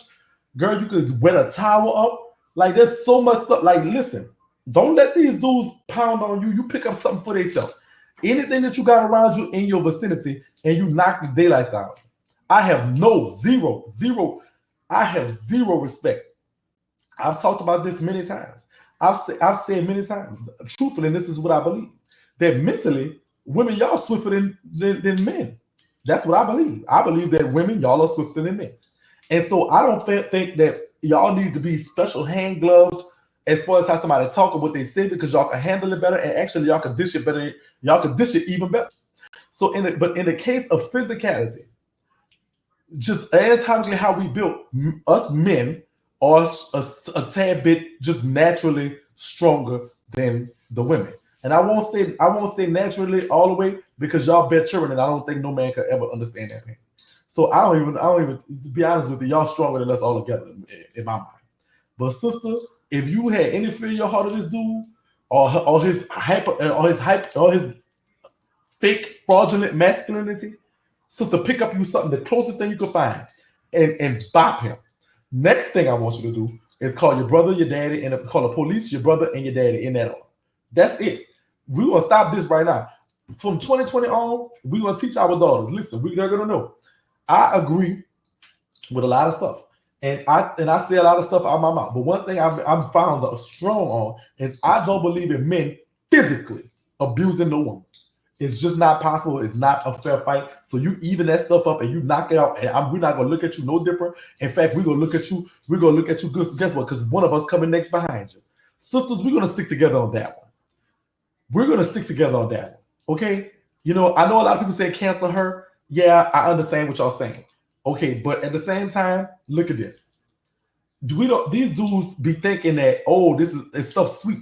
Girl, you could wet a towel up. Like there's so much stuff. Like listen, don't let these dudes pound on you. You pick up something for themselves. Anything that you got around you in your vicinity and you knock the daylights out. I have zero. I have zero respect. I've talked about this many times. I've said many times, truthfully, and this is what I believe, that mentally, women, y'all swifter than men. That's what I believe. I believe that women, y'all are swifter than men. And so I don't think that y'all need to be special hand gloved as far as how somebody talk or what they say, because y'all can handle it better, and actually y'all can dish it better. Y'all can dish it even better. So in the case of physicality, just as how we built, us men are a tad bit just naturally stronger than the women. And I won't say naturally all the way, because y'all bear children, and I don't think no man could ever understand that pain. So I don't even to be honest with you, y'all stronger than us all together in my mind. But sister, if you had any fear in your heart of this dude, or his fake fraudulent masculinity, sister, pick up you something, the closest thing you can find, and bop him. Next thing I want you to do is call your brother, your daddy, and call the police, your brother, and your daddy in that order. That's it. We're gonna stop this right now. From 2020 on, we're gonna teach our daughters. Listen, they're gonna know. I agree with a lot of stuff, and I say a lot of stuff out of my mouth. But one thing I'm found strong on is I don't believe in men physically abusing no woman. It's just not possible. It's not a fair fight. So you even that stuff up and you knock it out, and we're not gonna look at you no different. In fact, we're gonna look at you. We're gonna look at you good. Guess what? Because one of us coming next behind you. Sisters, we're gonna stick together on that one. We're gonna stick together on that one. Okay. You know, I know a lot of people say cancel her. Yeah, I understand what y'all saying. Okay, but at the same time, look at this. These dudes be thinking that, oh, this stuff sweet.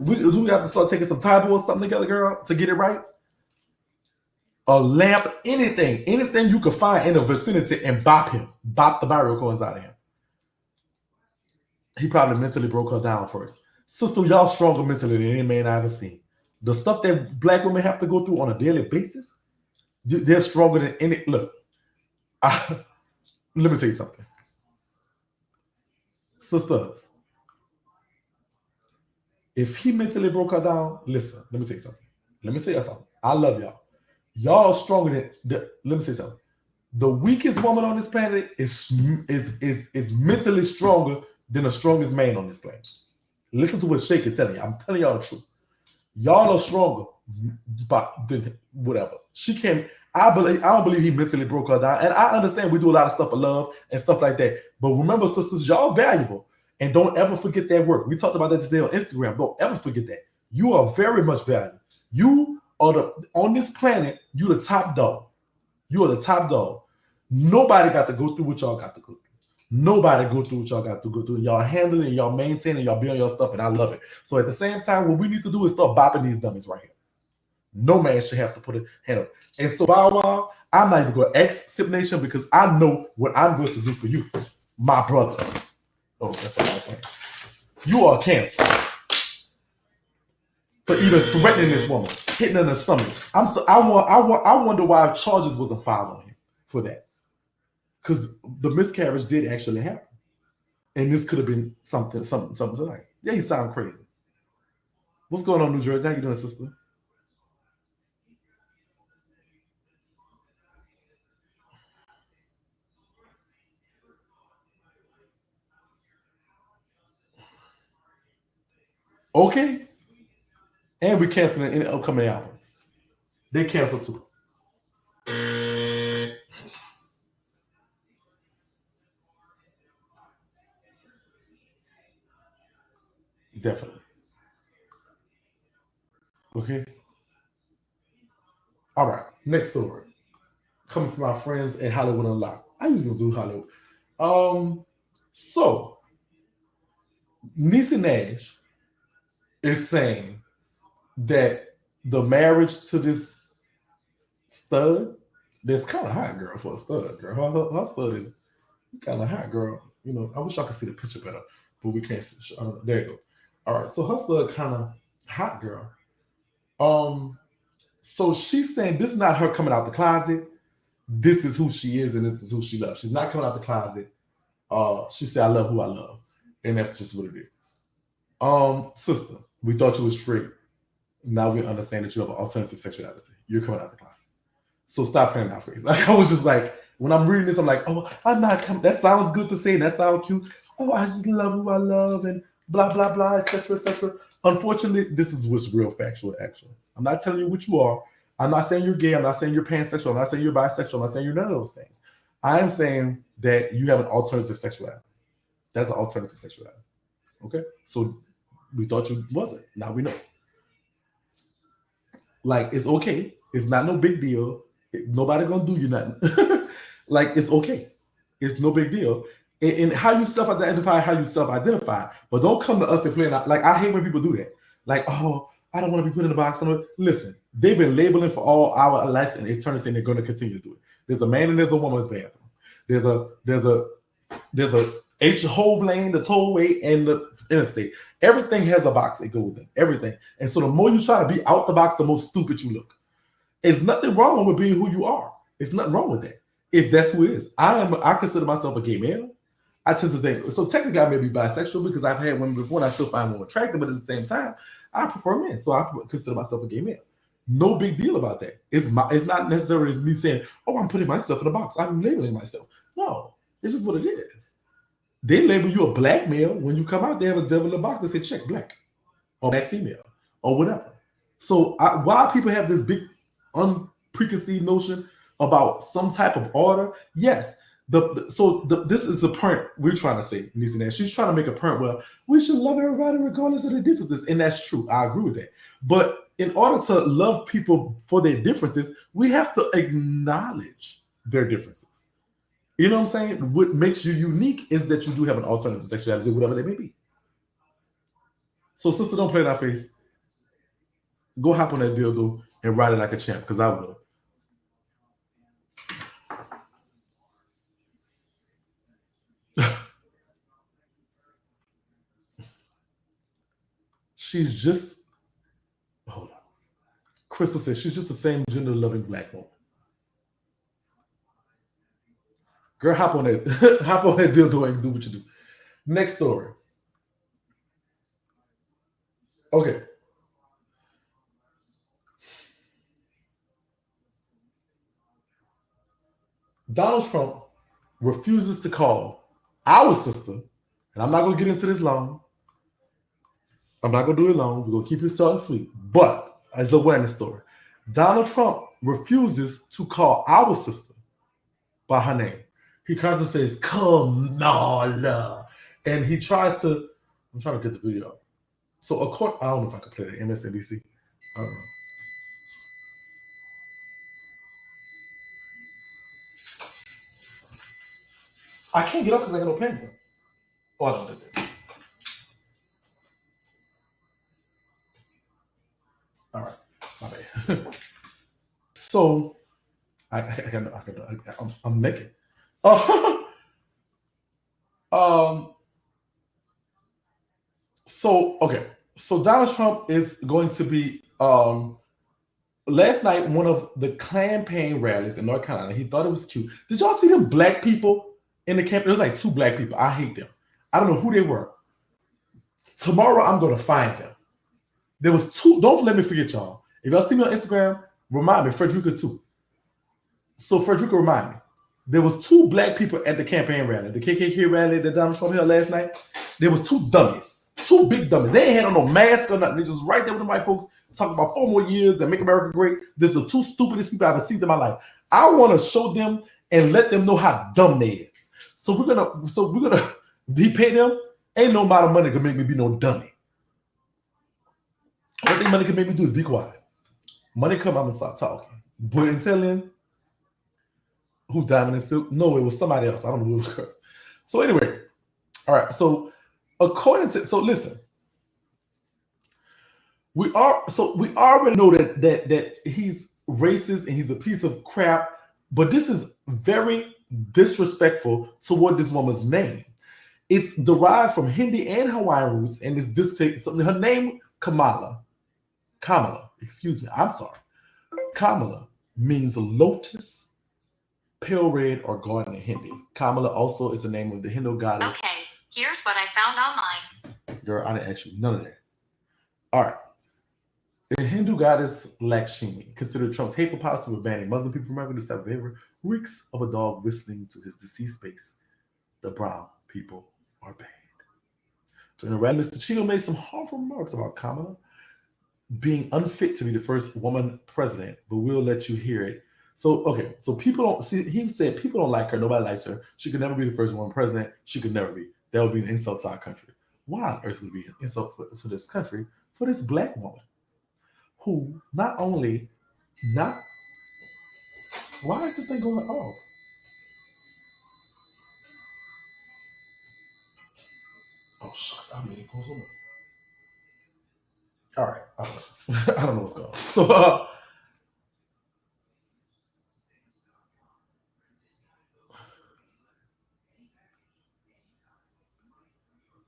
Do we have to start taking some Tybo or something together, girl, to get it right? A lamp, anything you could find in the vicinity, and bop him. Bop the Mario coins out of him. He probably mentally broke her down first. Sister, y'all stronger mentally than any man I ever seen. The stuff that black women have to go through on a daily basis, they're stronger than any. Look, let me say something. Sisters, if he mentally broke her down, listen, let me say something. I love y'all. Y'all stronger than, let me say something. The weakest woman on this planet is mentally stronger than the strongest man on this planet. Listen to what Shakie is telling you. I'm telling y'all the truth. Y'all are stronger, but whatever. She can't. I don't believe he mentally broke her down. And I understand we do a lot of stuff for love and stuff like that. But remember, sisters, y'all valuable. And don't ever forget that work. We talked about that today on Instagram. Don't ever forget that. You are very much valuable. You are on this planet, you're the top dog. You are the top dog. Nobody got to go through what y'all got to go through. Nobody go through what y'all got to go through. Y'all handling, y'all maintaining, y'all building your stuff, and I love it. So at the same time, what we need to do is start bopping these dummies right here. No man should have to put a hand up. And so, Bow Wow, I'm not even going to ask Sip Nation, because I know what I'm going to do for you, my brother. Oh, that's not thing. You are cancer for even threatening this woman, hitting her in the stomach. I wonder why charges wasn't filed on him for that, because the miscarriage did actually happen, and this could have been something like. Yeah, you sound crazy. What's going on, New Jersey? How you doing, sister? Okay. And we canceling any upcoming albums. They canceled too. Definitely. Okay. All right. Next story. Coming from my friends at Hollywood Unlocked. I usually do Hollywood. So Niecy Nash is saying that the marriage to this stud, that's kind of hot, girl, for a stud, girl. Her stud is kind of hot, girl. You know, I wish I could see the picture better, but we can't see. There you go. All right, so her stud kind of hot, girl. So she's saying this is not her coming out the closet. This is who she is and this is who she loves. She's not coming out the closet. She said, I love who I love. And that's just what it is. Sister, we thought you were straight. Now we understand that you have an alternative sexuality. You're coming out the closet. So stop playing that face. Like, I was just like, when I'm reading this, I'm like, oh, I'm not coming. That sounds good to say. That sounds cute. Oh, I just love who I love and blah, blah, blah, etc., etc. Unfortunately, this is what's real factual, actually. I'm not telling you what you are. I'm not saying you're gay. I'm not saying you're pansexual. I'm not saying you're bisexual. I'm not saying you're none of those things. I am saying that you have an alternative sexuality. That's an alternative sexuality. Okay? So we thought you wasn't. Now we know. Like, it's okay. It's not no big deal. Nobody gonna do you nothing. Like, it's okay. It's no big deal. And how you self-identify, how you self-identify. But don't come to us and play. Like, I hate when people do that. Like, oh, I don't want to be put in a box. Listen, they've been labeling for all our lives and eternity, and they're going to continue to do it. There's a man and there's a woman's bathroom. There's a H-Hove lane, the tollway, and the interstate. Everything has a box it goes in. Everything. And so the more you try to be out the box, the more stupid you look. There's nothing wrong with being who you are. There's nothing wrong with that. If that's who it is. I consider myself a gay male. I tend to think, so technically I may be bisexual because I've had women before and I still find them attractive, but at the same time, I prefer men. So I consider myself a gay male. No big deal about that. It's not necessarily me saying, oh, I'm putting myself in a box. I'm labeling myself. No, it's just what it is. They label you a black male. When you come out, they have a devil in the box. They say check black or black female or whatever. So why people have this big unpreconceived notion about some type of order? Yes. This is the point we're trying to say, Nisa, that she's trying to make a point where we should love everybody regardless of their differences, and that's true. I agree with that. But in order to love people for their differences, we have to acknowledge their differences. You know what I'm saying? What makes you unique is that you do have an alternative sexuality, whatever they may be. So, sister, don't play in our face. Go hop on that dildo and ride it like a champ, because I will. She's just, hold on. Crystal says she's just the same gender-loving black woman. Girl, hop on that dildo and do what you do. Next story. Okay. Donald Trump refuses to call our sister, and I'm not going to get into this long. I'm not going to do it long. We're going to keep it short and sweet. But as an awareness story, Donald Trump refuses to call our sister by her name. He constantly says, Kamala. And he tries to, I'm trying to get the video. So, I don't know if I can play the MSNBC. I don't know. I can't get up because I got no pants on. Oh, I don't do that. All right, my bad. So, I'm naked. So Donald Trump is going to be last night one of the campaign rallies in North Carolina. He thought it was cute. Did y'all see them black people in the campaign? There was like 2 black people. I hate them. I don't know who they were. Tomorrow I'm going to find them. There was 2. Don't let me forget y'all. If y'all see me on Instagram, remind me. Frederica too. So Frederica, remind me. There was 2 black people at the campaign rally, the KKK rally that Donald Trump held last night. There was 2 dummies, 2 big dummies. They ain't had on no mask or nothing. They just right there with the white folks talking about 4 more years that make America great. This is the 2 stupidest people I've ever seen in my life. I want to show them and let them know how dumb they is. So we're gonna he pay them. Ain't no amount of money can make me be no dummy. What thing money can make me do is be quiet. Money come, I'm gonna start talking. But until then, who's Diamond and Silk? No, it was somebody else. I don't know who it was. Her. So anyway, all right. So listen, we already know that he's racist and he's a piece of crap. But this is very disrespectful toward this woman's name. It's derived from Hindi and Hawaiian roots, and it's something. Her name Kamala. Excuse me. I'm sorry. Kamala means lotus, pale red, or garden in Hindi. Kamala also is the name of the Hindu goddess. Okay, here's what I found online. Girl, I didn't ask you none of that. All right. The Hindu goddess Lakshmi considered Trump's hateful policy with banning Muslim people from having this type of behavior reeks of a dog whistling to his deceased face. The brown people are bad. So in a rally, Mr. Cheeto made some harmful remarks about Kamala being unfit to be the first woman president, but we'll let you hear it. So, okay, so people don't see, he said people don't like her, nobody likes her. She could never be the first woman president. She could never be. That would be an insult to our country. Why on earth would be an insult to this country for this black woman who not only not, why is this thing going off? Oh, shucks, I mean, it goes on. All right, I don't know what's going on.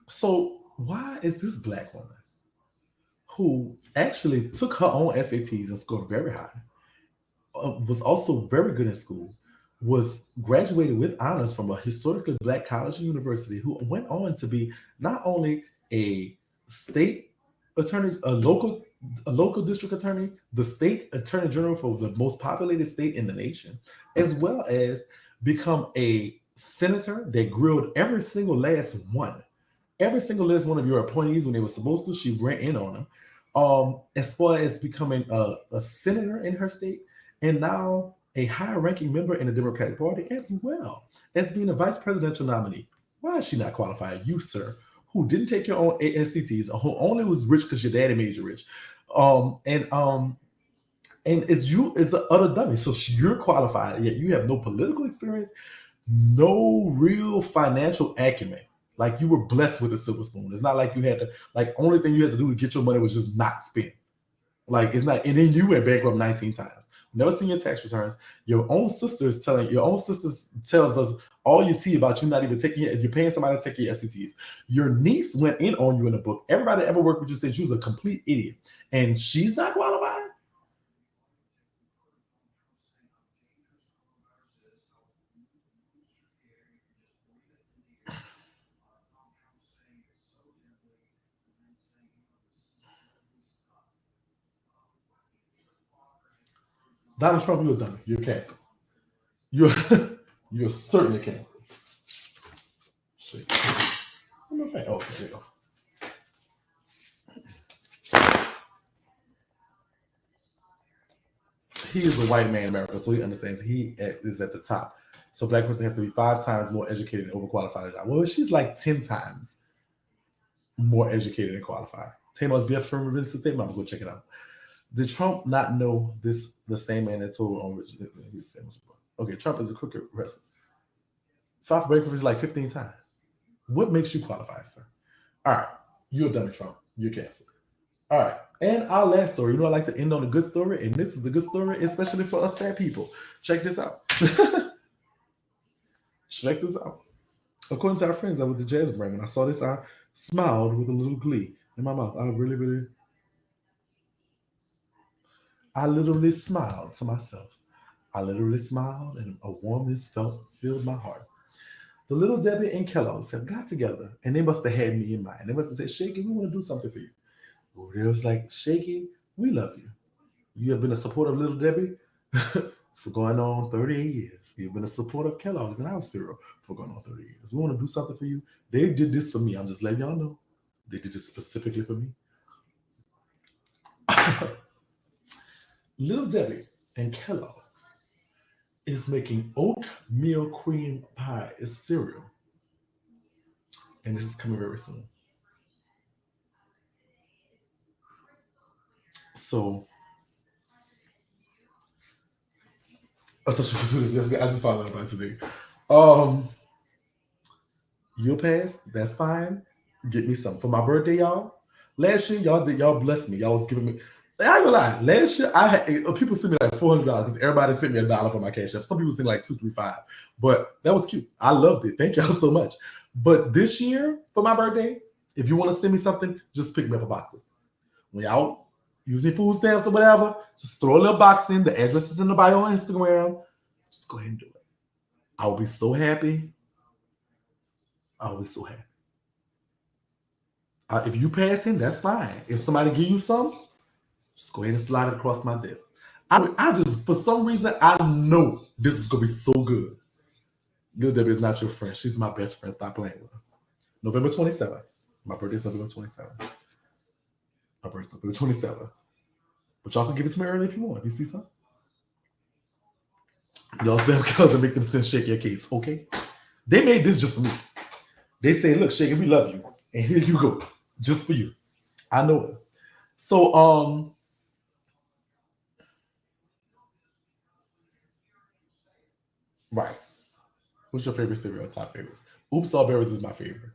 So why is this black woman who actually took her own SATs and scored very high, was also very good in school, was graduated with honors from a historically black college and university, who went on to be not only a state attorney, a local district attorney, the state attorney general for the most populated state in the nation, as well as become a senator that grilled every single last one of your appointees when they were supposed to. She ran in on them. As far as becoming a senator in her state, and now a high-ranking member in the Democratic Party, as well as being a vice presidential nominee. Why is she not qualified? You, sir, who didn't take your own SATs, who only was rich because your daddy made you rich, and it's you is the other dummy. So you're qualified, yet you have no political experience, no real financial acumen. Like, you were blessed with a silver spoon. It's not like you had to, like, only thing you had to do to get your money was just not spend. Like, it's not, and then you went bankrupt 19 times. Never seen your tax returns. Your own sister tells us all your tea about you not even taking it. You're paying somebody to take your SATs. Your niece went in on you in the book. Everybody that ever worked with you said you was a complete idiot. And she's not qualified? Donald Trump, you're done. You're canceled. You're certainly canceled. Shit. Oh, okay, there you go. He is a white man in America, so he understands he is at the top. So a black person has to be 5 times more educated and overqualified. Well, she's like 10 times more educated and qualified. Tamar's BF from Vincent State. I'm gonna go check it out. Did Trump not know this? The same man that told on Rich. Okay, Trump is a crooked wrestler. Filed for bankruptcy like 15 times. What makes you qualify, sir? All right, you're done with Trump. You're canceled. All right, and our last story. You know, I like to end on a good story, and this is a good story, especially for us fat people. Check this out. Check this out. According to our friends over the Jazz Brand, when I saw this, I smiled with a little glee in my mouth. I literally smiled to myself. I literally smiled, and a warmness filled my heart. The Little Debbie and Kellogg's have got together, and they must have had me in mind. They must have said, Shakie, we want to do something for you. It was like, Shakie, we love you. You have been a supporter of Little Debbie for going on 38 years. You've been a supporter of Kellogg's and our cereal for going on 30 years. We want to do something for you. They did this for me. I'm just letting y'all know. They did this specifically for me. Little Debbie and Kellogg's is making oatmeal cream pie as cereal. And this is coming very soon. So, I thought you could do this. I just found out about it today. You'll pass. That's fine. Get me some. For my birthday, y'all. Last year, y'all blessed me. Y'all was giving me, I ain't gonna lie. Last year, I had people sent me like $400 because everybody sent me $1 for my cash app. Some people sent like $2, $3, $5. But that was cute. I loved it. Thank y'all so much. But this year, for my birthday, if you want to send me something, just pick me up a box. When y'all using food stamps or whatever, just throw a little box in. The address is in the bio on Instagram. Just go ahead and do it. I will be so happy. I will be so happy. If you pass in, that's fine. If somebody give you some, just go ahead and slide it across my desk. I just, for some reason, I know this is going to be so good. Lil Debbie is not your friend. She's my best friend. Stop playing with her. November 27th. My birthday is November 27th. My birthday is November 27th. But y'all can give it to me early if you want. If you see something. Y'all spam colors and make them send Shakie a case, okay? They made this just for me. They say, look, Shakie, we love you. And here you go. Just for you. I know it. So, right. What's your favorite cereal? Top favorites. Oops All Berries is my favorite.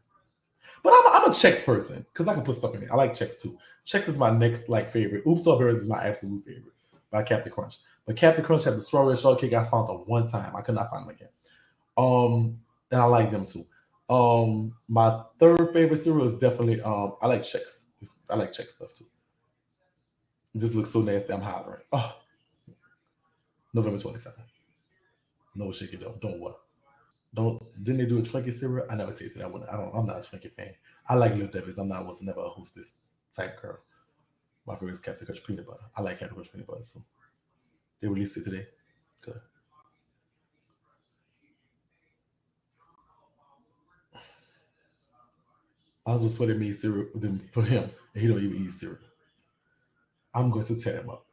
But I'm a Chex person because I can put stuff in it. I like Chex too. Chex is my next favorite. Oops All Berries is my absolute favorite by Captain Crunch. But Captain Crunch had the strawberry shortcake. I found them one time. I could not find them again. And I like them too. My third favorite cereal is definitely I like Chex. I like Chex stuff too. This looks so nasty. I'm hollering. Oh, November 27th. No Shakie don't what? Didn't they do a Twinkie cereal? I never tasted that one. I'm not a Twinkie fan. I like Lil Debbie's. I was never a Hostess type girl. My favorite is Captain Crunch peanut butter. I like Captain Crunch peanut butter too. They released it today. Good. I was just sweating made cereal for him, and he don't even eat cereal. I'm going to tear him up.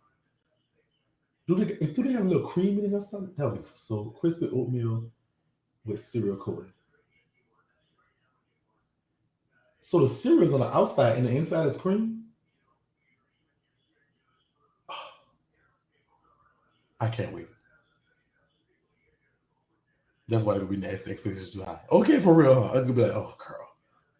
Do they have a little cream in it or something? That would be so crispy oatmeal with cereal coating. So the cereal's on the outside and the inside is cream? Oh, I can't wait. That's why it'll be nasty. Expectations too high. Okay, for real. It's gonna be like, oh, girl,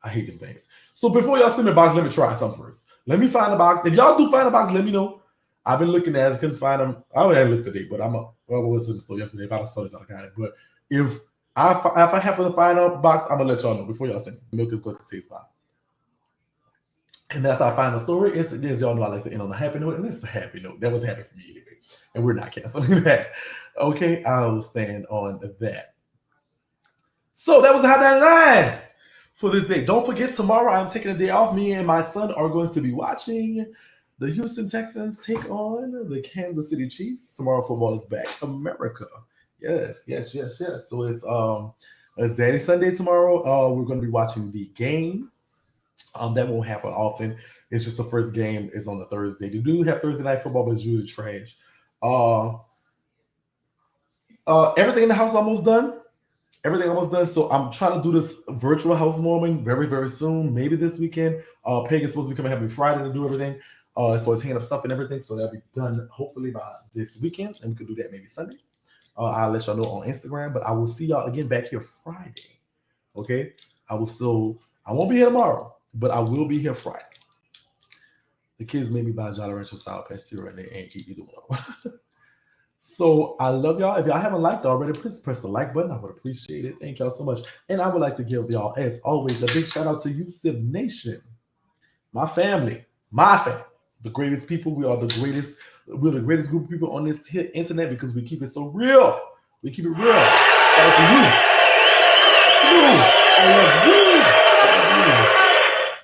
I hate them things. So before y'all send me a box, let me try something first. Let me find a box. If y'all do find a box, let me know. I've been looking at it, couldn't find them. I would have looked today, but I was in the store yesterday. If I saw this, I got it. But if I happen to find a box, I'm gonna let y'all know before y'all send it. Milk is going to taste fine. And that's our final story. As y'all know, I like to end on a happy note, and it's a happy note. That was happy for me anyway. And we're not canceling that. Okay, I will stand on that. So that was the Hot 99 for this day. Don't forget, tomorrow I'm taking a day off. Me and my son are going to be watching the Houston Texans take on the Kansas City Chiefs. Tomorrow football is back. America. Yes. So it's Daddy Sunday tomorrow. We're going to be watching the game. That won't happen often. It's just the first game is on the Thursday. They do have Thursday night football, but it's usually trash. Everything in the house is almost done. So I'm trying to do this virtual housewarming very, very soon. Maybe this weekend. Peg is supposed to be coming every Friday to do everything. As far as hanging up stuff and everything. So that'll be done hopefully by this weekend. And we could do that maybe Sunday. I'll let y'all know on Instagram. But I will see y'all again back here Friday. Okay? I won't be here tomorrow, but I will be here Friday. The kids made me buy Jolly Rancher Sour Patch cereal and they ain't eat either one. So I love y'all. If y'all haven't liked already, please press the like button. I would appreciate it. Thank y'all so much. And I would like to give y'all, as always, a big shout out to you, Civ Nation. My family. The greatest people. We're the greatest group of people on this internet because we keep it so real. We keep it real. Shout out to you. I love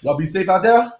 you. Y'all be safe out there.